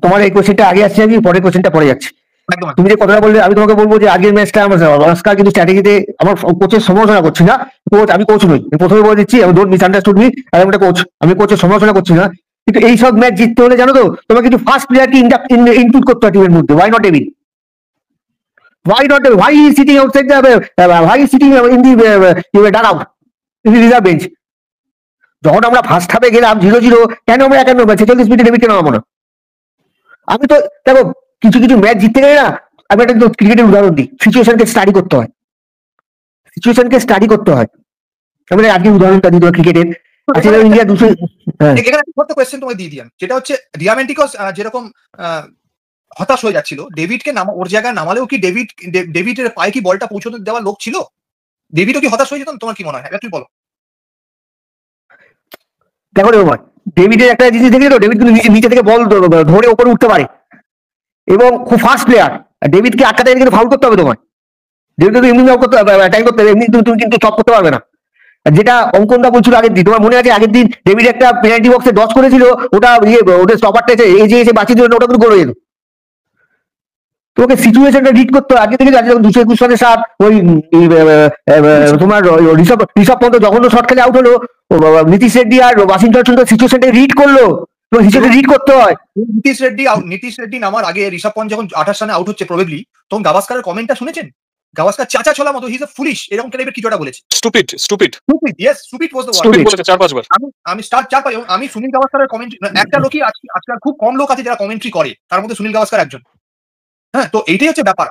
তোমার এই কোশ্চেনটা আগে আসছে, আমি পরের কোশ্চেনটা পরে যাচ্ছি। একদম। তুমি যে কথাটা বললে, আমি তোমাকে বলবো যে আগের ম্যাচটা আমার অস্কার কিন্তু স্ট্র্যাটেজিতে, আমার কোচের সমালোচনা করছি না, কোচ, আমি কোচ নই, প্রথমে বলে দিচ্ছি, আমি ডোন্ট মিসআন্ডারস্টুড মি, আর আমি একটা কোচ, আমি কোচের সমালোচনা করছি না। কিন্তু এই সব ম্যাচ জিততে হলে জানো তো, তোমাকে কিন্তু ফার্স্ট প্লেয়ারকে ইনক্লুড করতে হয় টিমের মধ্যে। Why not David? Why he is sitting outside why he is sitting in the dugout, in the reserve bench? যখন আমরা ফার্স্ট হাফে গেলাম 0-0, কেন আমরা 51 46 মিনিটে ডেভিড কেন নামাবো না? আমি তো দেখো, কিছু ম্যাচ জিততে গেলে না, আমি একটা ক্রিকেটের উদাহরণ দিই, সিচুয়েশনকে স্টাডি করতে হয়। আমি আজকে উদাহরণটা দিই তোমার ক্রিকেটের। আজকে ইন্ডিয়া 200, এখানে একটা কোয়েশ্চেন তোমায় দিয়ে দিলাম, যেটা হচ্ছে ডিয়ামেন্টিকস যেরকম হতাশ হয়ে যাচ্ছিল, ডেভিডকে ওর জায়গায় নামালেও কি ডেভিডের পায়ে কি বলটা পৌঁছতে দেওয়ার লোক ছিল? ডেভিডও কি হতাশ হয়ে যেত? তোমার কি মনে হয়? তুই বলো। দেখো ডেভিডের একটা জিনিস দেখে তো, ডেভিড কিন্তু নিচে থেকে বল ধরে উপরে উঠতে পারে এবং খুব ফাস্ট প্লেয়ার। ডেভিডকে আটকাতে গেলে কিন্তু ফাউল করতে হবে তোমায়। ডেভিড কিন্তু এমনি করতে হবে, টাইম করতে হবে, এমনি তুমি কিন্তু চপ করতে পারবে না। যেটা অঙ্কনদা বলছিল আগের দিন, তোমার মনে আছে আগের দিন ডেভিড একটা পেনাল্টি বক্সে ডচ করেছিল, ওটা ওটা স্টপারটা এসে বাঁচিয়ে দিল, ওটা কিন্তু গোল হয়ে যেত। তোমাকে সিচুয়েশনটা রিড করতে হয়। আগে থেকে 221 রানের সাত, ওই তোমার ঋষভ পন্ত জঘন্য শট খেলে আউট হলো, নীতিশ রেড্ডি আর ওয়াশিংটন সুন্দর সিচুয়েশনটা রিড করলো, তোমার সিচুয়েশন রিড করতে হয়। নীতিশ রেড্ডি নামার আগে ঋষভ পন্ত যখন 28 রানে আউট হচ্ছে প্রবেবলি, তখন গাভাস্কারের কমেন্টটা শুনেছেন? গাভাস্কার চাচা ছোলা মতো, হি ইজ আ ফুলিশ, এরকম টাইপের কিছু একটা বলেছে। Stupid stupid yes, stupid was the word. Stupid বলেছে 4-5 বার। আমি স্টার 4-5, আমি সুনীল গাভাস্কারের কমেন্ট্রি, একটা লোকই আজকাল খুব কম লোক আছে যারা কমেন্ট্রি করে, তার মধ্যে সুনীল গাভাস্কার একজন। হ্যাঁ, তো এইটাই হচ্ছে ব্যাপার।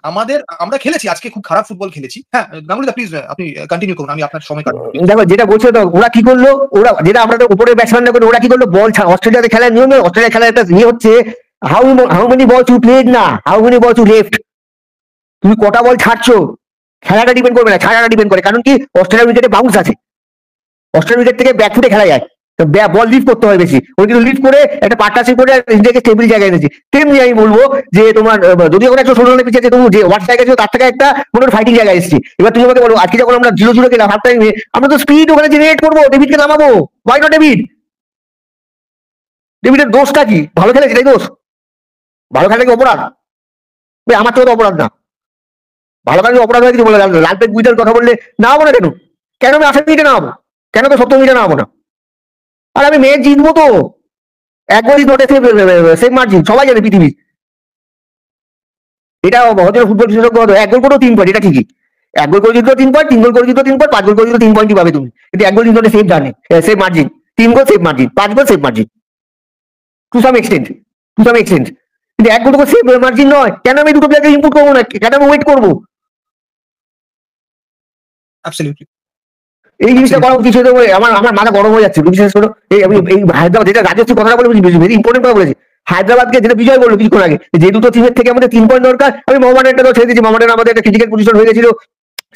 আমরা খেলেছি আজকে, খুব খারাপ ফুটবল খেলেছি। হ্যাঁ, গাঙ্গুলি দা প্লিজ আপনি কন্টিনিউ করুন, আমি আপনার সময় কাটবো। দেখো যেটা বলছো তো, ওরা কি করলো, ওরা যেটা আমরা উপরে ব্যাটসম্যানরা করি, ওরা কি করলো, বল অস্ট্রেলিয়াতে খেলার নিয়মে, অস্ট্রেলিয়া খেলার একটা ইয়ে হচ্ছে হাউ মেনি বলস ইউ প্লেড, না হাউ মেনি বলস ইউ লেফট। তুমি কটা বল ছাড়ছো, খেলাটা ডিপেন্ড করবে না, ছাড়াটা ডিপেন্ড করে। কারণ কি, অস্ট্রেলিয়ার উইকেটে বাউন্স আছে, অস্ট্রেলিয়ার উইকেট থেকে ব্যাক ফুটে খেলা যায়, তো বল লিফট করতে হয় বেশি। ওই কিন্তু লিফট করে একটা পার্টনারশিপ করে নিজেকে স্টেবল জায়গায় এনেছি। তেমনি আমি বলবো যে তোমার যদি ওরা একটু 16 রানের পিছিয়ে আছে, তুমি যে ওয়ার্ড জায়গায় ছিল তার থেকে একটা কোনো ফাইটিং জায়গায় এসেছি। এবার তুমি আমাকে বলো, আজকে যখন আমরা 0-0 গেলাম হাফ টাইমে, আমরা তো স্পিড ওখানে জেনারেট করবো, ডেভিডকে নামাবো। ওয়াই নট ডেভিডের দোষটা কি? ভালো খেলেছে তাই দোষ? ভালো খেলা কি অপরাধ? আমার তো অপরাধ না। ভালো খেলা অপরাধ হয়ে কিছু বলে লালপেট বুইটার কথা বললে নামাবো না কেন? কেন আমি 80 মিনিটে নামাবো? কেন তো 70 মিনিটে নামাবো না? আর আমি ম্যাচ জিতবো তো। এক গোল ইজ নট সেভ মার্জিন, সবাই জানে পৃথিবী। এটা হয়তো ফুটবল বিশেষজ্ঞ হতো, 1 গোল করেও 3 পয়েন্ট, এটা ঠিকই। 1 গোল করে জিতলো 3 পয়েন্ট, 3 গোল করে জিতলো 3 পয়েন্ট, 5 গোল করে জিতলো 3 পয়েন্টই পাবে তুমি। কিন্তু 1 goal is not safe journey, safe margin. 3 goal safe margin, 5 goal safe margin to some extent. কিন্তু 1 গোল সেভ মার্জিন নয়। কেন আমি দুটো প্লেয়ারকে ইনপুট করবো না? কেন আমি ওয়েট করবো? অ্যাবসলিউটলি। এই জিনিসটা করা উচিত ছিল। আমার মাথা গরম হয়ে যাচ্ছে, বিশেষ করে আমি এই হায়দ্রাবাদ, যেটা রাজস্বী কথাটা বলে ভেরি ইম্পর্টেন্ট কথা বলেছি। হায়দ্রাবাদকে যেটা বিজয় বললো কিছুক্ষণ আগে, যে দুটো টিমের থেকে আমাদের 3 পয়েন্ট দরকার। আমি মোহামেডানটা তো ছেড়ে দিয়েছি, মোহামেডান আমাদের একটা ক্রিটিক্যাল পজিশন হয়ে গেছিল,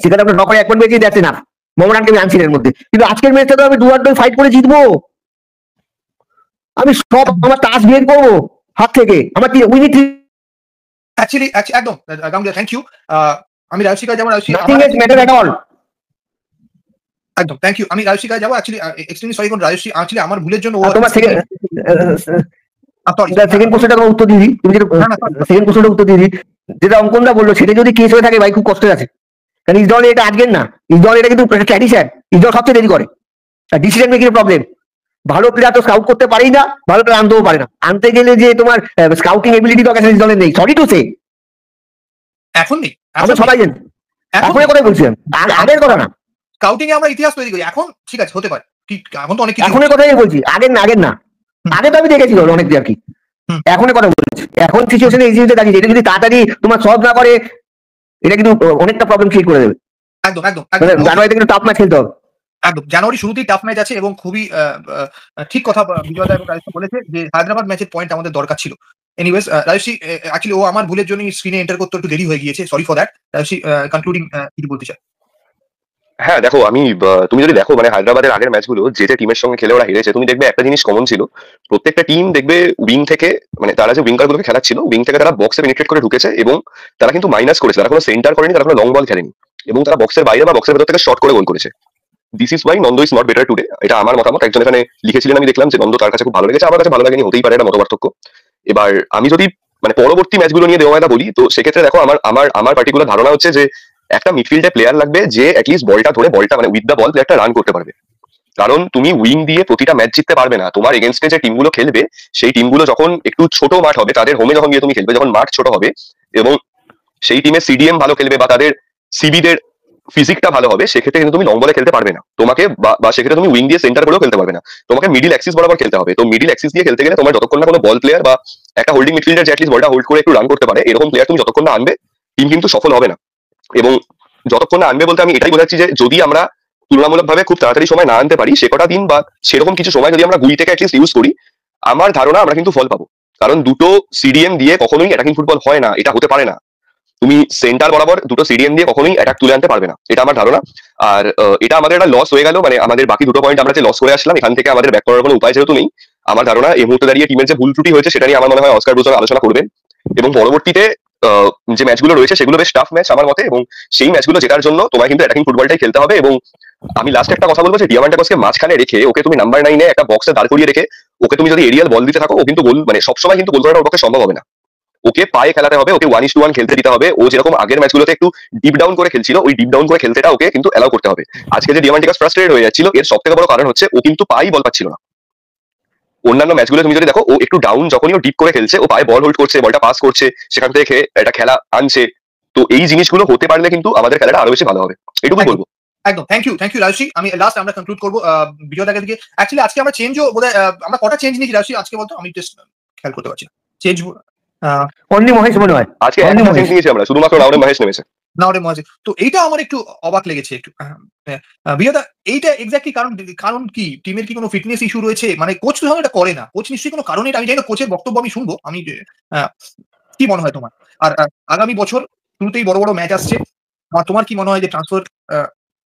সেখানে আমরা নকরে 1 পয়েন্ট পেয়েছি, দেখছে না মোহামেডানকে আমি আনছি এর মধ্যে। কিন্তু আজকের ম্যাচটা তো আমি 2-2 ফাইট করে জিতবো। আমি সব আমার টাচ বের করবো হাত থেকে। আমার উইনিং অ্যাকচুয়ালি একদম গাঙ্গুলি, থ্যাংক ইউ। আমি রাজস্বী কাজ যাবো। Nothing is matter at all. একদম থ্যাংক ইউ। আমি রাজস্বী কাজ যাবো। অ্যাকচুয়ালি এক্সট্রিমলি সরি কোন রাজস্বী, অ্যাকচুয়ালি আমার ভুলের জন্য তোমার সেকেন্ড কোশ্চেনটা তোমার উত্তর দিয়ে দিই। তুমি যেটা সেকেন্ড কোশ্চেনটা উত্তর দিয়ে দিই, যেটা অঙ্কনদা বললো, সেটা যদি কেস হয়ে থাকে ভাই খুব কষ্ট আছে। কারণ ইস দল এটা আজকের না, ইস দল এটা কিন্তু ট্র্যাডিশন। ইস দল সবচেয়ে দেরি করে, ডিসিশন মেকিং প্রবলেম। ভালো প্লেয়ার তো স্কাউট করতে পারেই না, ভালো প্লেয়ার আনতেও পারে না। আনতে গেলে যে তোমার স্কাউটিং এবিলিটি তো ইস দলের নেই, সরি টু সে। এখন নেই, আমরা সবাই জানি। এখনের কথাই বলছি, আগের কথা না। স্কাউটিং এ আমরা ইতিহাস তৈরি করি, এখন ঠিক আছে হতে পারে, ঠিক এখন তো অনেক কিছু। এখনের কথাই বলছি, আগের না। আগে তো আমি দেখেছি অনেক আর কি, এখনের কথা বলছি। এখন সিচুয়েশনে এই জিনিসটা দাঁড়িয়ে, এটা যদি তাড়াতাড়ি তোমার সলভ না করে, এটা কিন্তু অনেকটা প্রবলেম ক্রিয়েট করে দেবে। একদম জানুয়ারিতে কিন্তু টাফ ম্যাচ খেলতে হবে। একদম জানুয়ারি শুরুতেই টাফ ম্যাচ আছে, এবং খুবই ঠিক কথা বিজয় দা এবং রাজস্বী বলেছে যে হায়দ্রাবাদ ম্যাচের পয়েন্ট আমাদের দরকার ছিল। এনিওয়েজ রাজস্বী, অ্যাকচুয়ালি ও আমার ভুলের জন্য স্ক্রিনে এন্টার করতে একটু দেরি হয়ে গিয়েছে, sorry for that. Rajasvi concluding কি বলতে চাই? হ্যাঁ দেখো, তুমি যদি দেখো মানে হায়দ্রাবাদের আগের ম্যাচগুলো যে টিমের সঙ্গে খেলে ওরা হেরেছে, তুমি দেখবে একটা জিনিস কমন ছিল। প্রত্যেকটা টিম দেখবে উইং থেকে, মানে তারা যে উইঙ্গার গুলোকে খেলাচ্ছিল, উইং থেকে তারা বক্সে পেনিট্রেট করে ঢুকেছে, এবং তারা কিন্তু মাইনাস করেছে, তারা কোনো সেন্টার করেনি, তারা কোনো লং বল খেলেনি, এবং তারা বক্সের বাইরে বা বক্সের ভেতর থেকে শর্ট করে গোল করেছে। This is Y Nanda is not better today. এটা আমার মতামত। একজন এখানে লিখেছিলেন, আমি দেখলাম যে নন্দ তার কাছে খুব ভালো লেগেছে, আমার কাছে ভালো লাগেনি, হতেই পারে, এটা মতপার্থক্য। এবার আমি যদি মানে পরবর্তী ম্যাচগুলো নিয়ে দেওয়া বলি, তো সেক্ষেত্রে দেখো আমার পার্টিকুলার ধারণা হচ্ছে যে একটা মিডফিল্ডে প্লেয়ার লাগবে যে অ্যাটলিস্ট বলটা ধরে, বলটা মানে উইথ দ্য বল প্লেয়ারটা রান করতে পারবে। কারণ তুমি উইং দিয়ে প্রতিটা ম্যাচ জিততে পারবে না। তোমার এগেনস্টে যে টিমগুলো খেলবে, সেই টিমগুলো যখন একটু ছোট মাঠ হবে, তাদের হোমে যখন গিয়ে তুমি খেলবে, যখন মাঠ ছোট হবে এবং সেই টিমের সিডিএম ভালো খেলবে বা তাদের সিবিদের ফিজিকটা ভালো হবে, সেক্ষেত্রে কিন্তু তুমি লং বলে খেলতে পারবে না। তোমাকে বা সেক্ষেত্রে তুমি উইং দিয়ে সেন্টার করেও খেলতে পারবে না, তোমাকে মিডিল অ্যাক্সিস বরাবর খেলতে হবে। তো মিডিল অ্যাক্সিস দিয়ে খেলতে গেলে তোমার যতক্ষণ না কোনো বল প্লেয়ার বা একটা হোল্ডিং মিডফিল্ডার যে অ্যাটলিস্ট বলটা হোল্ড করে একটু রান করতে পারে, এরকম প্লেয়ার তুমি যতক্ষণ না আনবে, টিম কিন্তু সফল হবে না। এবং যতক্ষণ না আনবে বলতে আমি এটাই বোঝাচ্ছি যে যদি আমরা তুলনামূলকভাবে খুব তাড়াতাড়ি সময় না আনতে পারি, সে কটা দিন বা সেরকম কিছু সময় যদি আমরা গুইটাকে অ্যাটলিস্ট ইউজ করি, আমার ধারণা আমরা কিন্তু ফল পাবো। কারণ দুটো সিডিএম দিয়ে কখনোই অ্যাটাকিং ফুটবল হয় না, এটা হতে পারে না। তুমি সেন্টার বরাবর দুটো সিডিএম দিয়ে কখনোই অ্যাটাক তুলে আনতে পারবে না, এটা আমার ধারণা। আর এটা আমাদের একটা লস হয়ে গেল, মানে আমাদের বাকি দুটো পয়েন্ট আমরা যে লস করে আসলাম, এখান থেকে আমাদের ব্যাক করার কোনো উপায় যেহেতু নেই। আমার ধারণা এই মুহূর্তে দাঁড়িয়ে টিমের যে ভুল ত্রুটি হয়েছে, সেটা নিয়ে আমার মনে হয় অস্কার ব্রুজো আলোচনা করবেন, এবং পরবর্তীতে যে ম্যাচগুলো রয়েছে সেগুলো বেশ টাফ ম্যাচ আমার মতে, এবং সেই ম্যাচগুলো জেতার জন্য তোমায় কিন্তু অ্যাটাকিং ফুটবলটাই খেলতে হবে। এবং আমি লাস্ট একটা কথা বলবো যে ডিয়ামান্টাকসকে মাঝখানে রেখে, ওকে তুমি নাম্বার 9-এ একটা বক্সে দাঁড় করিয়ে রেখে ওকে তুমি যদি এরিয়াল বল দিতে থাকো, ও কিন্তু গোল মানে সবসময় কিন্তু গোল করাটা ওর পক্ষে সম্ভব হবে না। ওকে পায়ে খেলাতে হবে, ওকে 1:1 খেলতে দিতে হবে। ও যেরকম আগের ম্যাচগুলোতে একটু ডিপ ডাউন করে খেলছিল, ওই ডিপ ডাউন করে খেলতেটা ওকে কিন্তু অ্যালাউ করতে হবে। আজকে যে ডিয়ামান্টাকস ফ্রাস্ট্রেটেড হয়ে যাচ্ছিল, এর সবথেকে বড় কারণ হচ্ছে ও কিন্তু পায়েই বল পাচ্ছিল না। অন্যান্য ম্যাচগুলো তুমি যদি দেখো, ও একটু ডাউন যখনই ও ডিপ করে খেলছে, ও পায়ে বল হোল্ড করছে, বলটা পাস করছে, সেখান থেকে একটা খেলা আনছে, তো এই জিনিসগুলো হতে পারলে কিন্তু আমাদের খেলাটা আরো বেশি ভালো হবে, এটুকুই বলবো। একদম থ্যাংক ইউ রাজশ্রী। আমি লাস্ট আমরা কনক্লুড করবো ভিডিও দেখা দিকে। অ্যাকচুয়ালি আজকে আমরা চেঞ্জও বোধহয় আমরা কটা চেঞ্জ নিয়েছি রাজশ্রী আজকে বলতো, আমি জাস্ট খেয়াল করতে পারছি না। চেঞ্জ অনলি মহেশ মনে হয়, আজকে একটা চেঞ্জ নিয়েছি আমরা, শুধুমাত্র রাউন্ডে মহেশ নেমেছে। না ওরে মজা, তো এইটা আমার একটু অবাক লেগেছে একটু। বিয়দা এইটা এক্স্যাক্টলি কারণ কি টিমের কি কোনো ফিটনেস ইস্যু রয়েছে? মানে কোচ তো এটা করে না, কোচ নিশ্চয়ই কোনো কারণে, আমি জানি না, কোচের বক্তব্য আমি শুনবো। আমি কি মনে হয় তোমার? আর আগামী বছর শুরুতেই বড় বড় ম্যাচ আসছে, তোমার কি মনে হয় যে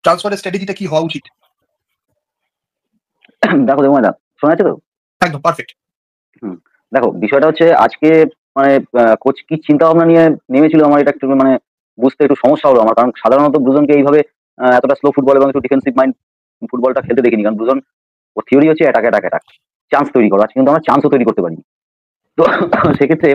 ট্রান্সফারের স্ট্র্যাটেজিটা কি হওয়া উচিত? দেখো দেবদা, শোনা যাচ্ছে তো? একদম পারফেক্ট। দেখো বিষয়টা হচ্ছে আজকে মানে কোচ কি চিন্তা ভাবনা নিয়ে নেমেছিল আমার এটা একটু মানে বুঝতে একটু সমস্যা হলো আমার, কারণ সাধারণত ব্রুজনকে এইভাবে এতটা স্লো ফুটবল এবং একটু ডিফেন্সিভ মাইন্ড ফুটবলটা খেলতে দেখিনি। কারণ ব্রুজন ওর থিওরি হচ্ছে অ্যাটাক চান্স তৈরি করা, আজকে কিন্তু আমরা চান্সও তৈরি করতে পারিনি। তো সেক্ষেত্রে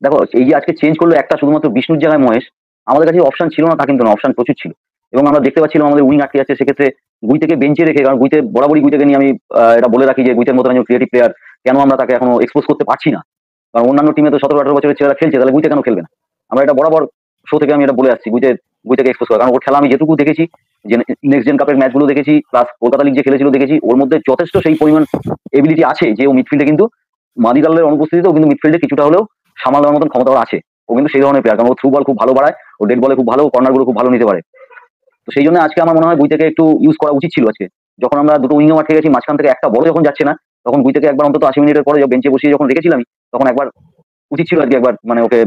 দেখো এই যে আজকে চেঞ্জ করলো একটা শুধুমাত্র বিষ্ণুর জায়গায় মহেশ, আমাদের কাছে অপশন ছিল না তা কিন্তু না, অপশন প্রচুর ছিল। এবং আমরা দেখতে পাচ্ছিলাম আমাদের উইং আটকে যাচ্ছে, সেক্ষেত্রে গুইতেকে বেঞ্চে রেখে, কারণ গুইতে বরাবরই গুইতেকে নিয়ে আমি এটা বলে রাখি যে গুইতের মতো একজন ক্রিয়েটিভ প্লেয়ার কেন আমরা তাকে এখনো এক্সপোজ করতে পারছি না। কারণ অন্যান্য টিমে তো 17-18 বছরের ছেলেরা খেলছে, তাহলে গুইতে কেন খেলবে না? আমরা এটা বরাবর শো থেকে আমি এটা বলে আসছি, গুইতেকে এক্সপোজ করা। কারণ ওর খেলা আমি যেটুকু দেখেছি, যে নেক্সট জেন কাপের ম্যাচগুলো দেখেছি, প্লাস কলকাতা লিগ যে খেলেছিল দেখেছি, ওর মধ্যে যথেষ্ট সেই পরিমাণ এবিলিটি আছে যে ও মিডফিল্ডে কিন্তু মাদিদালের অনুপস্থিতিতেও কিন্তু মিডফিল্ডে কিছুটা হলেও সামাল দেওয়ার মতন ক্ষমতা আছে। ও কিন্তু সেই ধরনের প্লেয়ার, কারণ ও থ্রু বল খুব ভালো বাড়ায়, ও ডেড বলে খুব ভালো, কর্নার গুলো খুব ভালো নিতে পারে। তো সেই জন্য আজকে আমার মনে হয় গুইতেকে একটু ইউজ করা উচিত ছিল। আজকে যখন আমরা দুটো উইঙ্গে মাঠে গেছি, মাঝখান থেকে একটা বড় যখন যাচ্ছে না, তখন গুইতেকে একবার অন্তত 80 মিনিটের পরে বেঞ্চে বসিয়ে যখন রেখেছিলাম, তখন একবার উচিত ছিল আজকে একবার মানে ওকে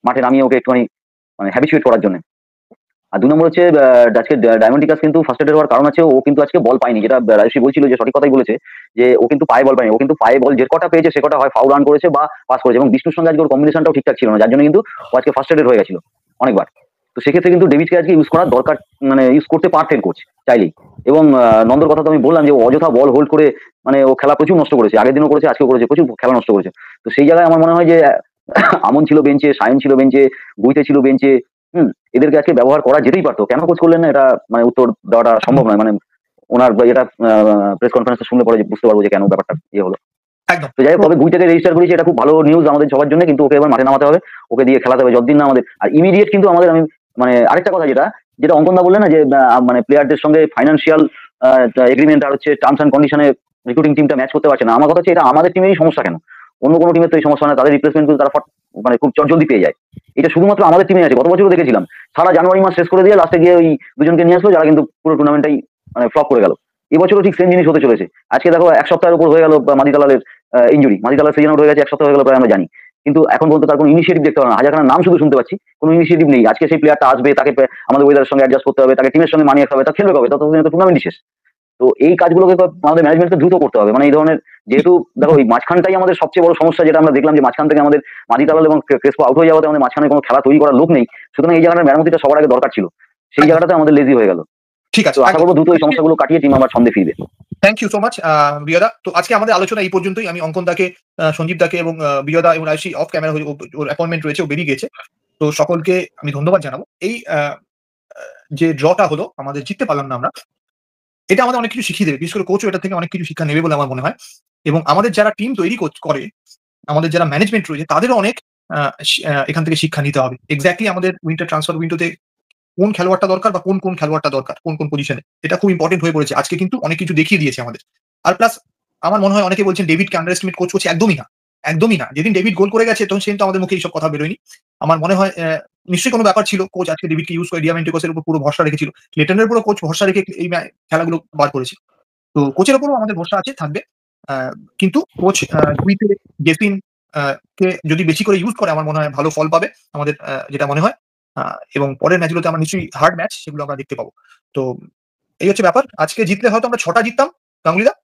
মাঠে নামিয়ে ওকে একটুখানি মানে হ্যাবিচুয়েট করার জন্য। আর 2 নম্বর হচ্ছে আজকে ডায়মন্ডিকাস কিন্তু ফার্স্ট এড হওয়ার কারণ আছে, ও কিন্তু আজকে বল পায়নি, যেটা রাজশ্রী বলছিল যে সঠিক কথাই বলেছে, যে ও কিন্তু পায়ে বল পায়নি। ও কিন্তু পায়ে বল যে কটা পেয়েছে সে কটা হয় ফাউল রান করেছে বা পাস করেছে, এবং বিষ্ণুর সঙ্গে আজকে ওর কম্বিনেশনটাও ঠিকঠাক ছিল না, যার জন্য কিন্তু ও আজকে ফার্স্ট এড হয়ে গেছিল অনেকবার। তো সেক্ষেত্রে কিন্তু ডেভিডকে আজকে ইউজ করার দরকার, মানে ইউজ করতে পারতেন কোচ চাইলেই। এবং নন্দর কথা তো আমি বললাম যে ও অযথা বল হোল্ড করে মানে ও খেলা প্রচুর নষ্ট করেছে, আগের দিনও করেছে, আজকেও করেছে, প্রচুর খেলা নষ্ট করেছে। তো সেই জায়গায় আমার মনে হয় যে আমন ছিল বেঞ্চে, সায়ন ছিল বেঞ্চে, গুইতে ছিল বেঞ্চে, এদেরকে আজকে ব্যবহার করা যেতেই পারতো। কেন কোচ করলেন না এটা মানে উত্তর দেওয়াটা সম্ভব নয়। মানে ওনার এটা প্রেস কনফারেন্সে শুনলে পরে বুঝতে পারবো যে কেন ব্যাপারটা ইয়ে হলো। তো যাই হোক, তবে গুইটাকে রেজিস্টার করেছি, এটা খুব ভালো নিউজ আমাদের সবার জন্য। কিন্তু ওকে এবার মাঠে নামাতে হবে, ওকে দিয়ে খেলাতে হবে যতদিন না আমাদের আর ইমিডিয়েট কিন্তু আমাদের। আমি মানে আরেকটা কথা যেটা অঙ্কনদা বললেন না, যে মানে প্লেয়ারদের সঙ্গে ফাইন্যান্সিয়াল এগ্রিমেন্ট আর হচ্ছে টার্মস অ্যান্ড কন্ডিশনে রিক্রুটিং টিমটা ম্যাচ করতে পারছে না। আমার কথা হচ্ছে এটা আমাদের টিমেরই সমস্যা, কেন অন্য কোনো টিমের তো এই সমস্যা না, তাদের রিপ্লেসমেন্ট কিন্তু তারা মানে খুব জলদি পেয়ে যায়। এটা শুধুমাত্র আমাদের টিমে আছে। গত বছরও দেখেছিলাম সারা জানুয়ারি মাস শেষ করে দিয়ে লাস্টে গিয়ে ওই দুজনকে নিয়ে আসলো, যারা কিন্তু পুরো টুর্নামেন্টটাই মানে ফ্লপ করে গেল। এবছরও ঠিক সেম জিনিস হতে চলেছে। আজকে দেখো 1 সপ্তাহের উপর হয়ে গেল মাদিদালালের ইনজুরি, মাদিদালাল সিজন আউট হয়ে গেছে 1 সপ্তাহ হয়ে গেল প্রায়, আমরা জানি। কিন্তু এখন পর্যন্ত তার কোনো ইনিশিয়েটিভ দেখতে পাবো না, হাজারখানা নাম শুধু শুনতে পাচ্ছি, কোনো ইনিশিয়েটিভ নেই। আজকে সেই প্লেয়ারটা আসবে, তাকে আমাদের ওয়েদারের সঙ্গে অ্যাডজাস্ট করতে হবে, তাকে টিমের সঙ্গে মানিয়ে রাখতে হবে, তা খেলবে কবে? ততদিন তো টুর্নামেন্টই শেষ। তো এই কাজগুলোকে আমাদের ম্যানেজমেন্টকে দ্রুত করতে হবে। মানে এই ধরনের, যেহেতু দেখো ওই মাঝখানটাই আমাদের সবচেয়ে বড় সমস্যা, যেটা আমরা দেখলাম যে মাঝখান থেকে আমাদের মাদিদালাল এবং ক্রেসপো আউট হয়ে যাওয়াতে আমাদের মাঝখানে কোনো খেলা তৈরি করার লোক নেই। সুতরাং এই জায়গাটা মেরামতিটা সবার আগে দরকার ছিল, সেই জায়গাটাতে আমাদের লেজি হয়ে গেল। ঠিক আছে, তো আশা করবো দ্রুত এই সমস্যাগুলো কাটিয়ে টিম আবার ছন্দে ফিরবে। থ্যাংক ইউ সো মাচ বিয়দা। তো আজকে আমাদের আলোচনা এই পর্যন্তই। আমি অঙ্কন দাকে, সঞ্জীব দাকে এবং বিয়দা এবং রাজশ্রী অফ ক্যামেরা হয়ে ওর অ্যাপয়েন্টমেন্ট রয়েছে, ও বেরিয়ে গেছে। তো সকলকে আমি ধন্যবাদ জানাবো। এই যে ড্রটা হলো, আমাদের জিততে পারলাম না আমরা, এটা আমাদের অনেক কিছু শিখিয়ে দেবে। বিশেষ করে কোচও এটা থেকে অনেক কিছু শিক্ষা নেবে বলে আমার মনে হয়। এবং আমাদের যারা টিম তৈরি করে, আমাদের যারা ম্যানেজমেন্ট রয়েছে, তাদেরও অনেক এখান থেকে শিক্ষা নিতে হবে। এক্স্যাক্টলি আমাদের উইন্টার ট্রান্সফার উইন্ডোতে কোন খেলোয়াড়টা দরকার বা কোন খেলোয়াড়টা দরকার, কোন পজিশনে, এটা খুব ইম্পর্টেন্ট হয়ে পড়েছে। আজকে কিন্তু অনেক কিছু দেখিয়ে দিয়েছে আমাদের। আর প্লাস আমার মনে হয় অনেকে বলছেন ডেভিডকে আন্ডার এস্টিমেট কোচ করছে, একদমই না। যেদিন ডেভিড গোল করে গেছে তখন সেদিন তো আমাদের মুখে এইসব কথা বেরোয়নি। আমার মনে হয় নিশ্চয়ই কোনো ব্যাপার ছিল। কোচ আজকে ডেভিডকে ইউজ করে ডিয়ামেন্টিকোসের উপর পুরো ভরসা রেখেছিল, ক্লেটনের উপরও কোচ ভরসা রেখে এই খেলাগুলো বার করেছে। তো কোচের উপরও আমাদের ভরসা আছে, থাকবে। কিন্তু কোচ গুইতে, জেসিন কে যদি বেশি করে ইউজ করে, আমার মনে হয় ভালো ফল পাবে আমাদের, যেটা মনে হয়। এবং পরের ম্যাচগুলোতে আমরা নিশ্চয়ই হার্ড ম্যাচ, সেগুলো আমরা দেখতে পাবো। তো এই হচ্ছে ব্যাপার। আজকে জিতলে হয়তো আমরা 6টা জিততাম, গাঙ্গুলিদা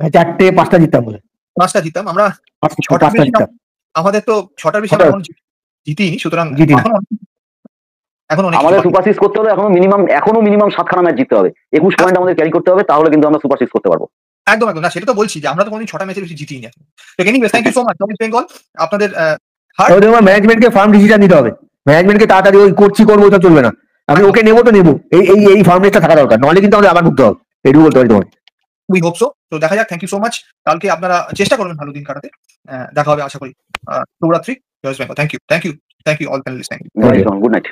4টে 5টা জিততাম বলে, 5টা জিততাম আমরা। 5টা জিততাম আমাদের তো 6টার বেশি আমরা জিতিনি। সুতরাং এখন আমাদের সুপার সিক্স করতে হলে এখনো মিনিমাম 7খানা ম্যাচ জিততে হবে, 21 পয়েন্ট আমাদের ক্যারি করতে হবে, তাহলে কিন্তু আমরা সুপার সিক্স করতে পারবো। একদম না, সেটা তো বলছি যে আমরা তো কোনদিন 6টা ম্যাচের বেশি জিতিনি এখন। তো anyway, thank you so much North Bengal. আপনাদের ম্যানেজমেন্টকে ফার্ম ডিসিশন নিতে হবে। ম্যানেজমেন্টকে তাড়াতাড়ি ওই করবো ওটা চলবে না। আমি ওকে নেবো তো নেবো, এই ফার্মনেসটা থাকা দরকার, নাহলে কিন্তু আমাদের আবার ঢুকতে হবে। এটুকু বলতে পারি তোমাকে। We hope so. তো দেখা যাক, থ্যাংক ইউ সো মাচ। কালকে আপনারা চেষ্টা করবেন ভালো দিন কাটাতে। দেখা হবে আশা করি। শুভরাত্রি, জয় Bengal. Thank you all panelist. Thank you. Good night.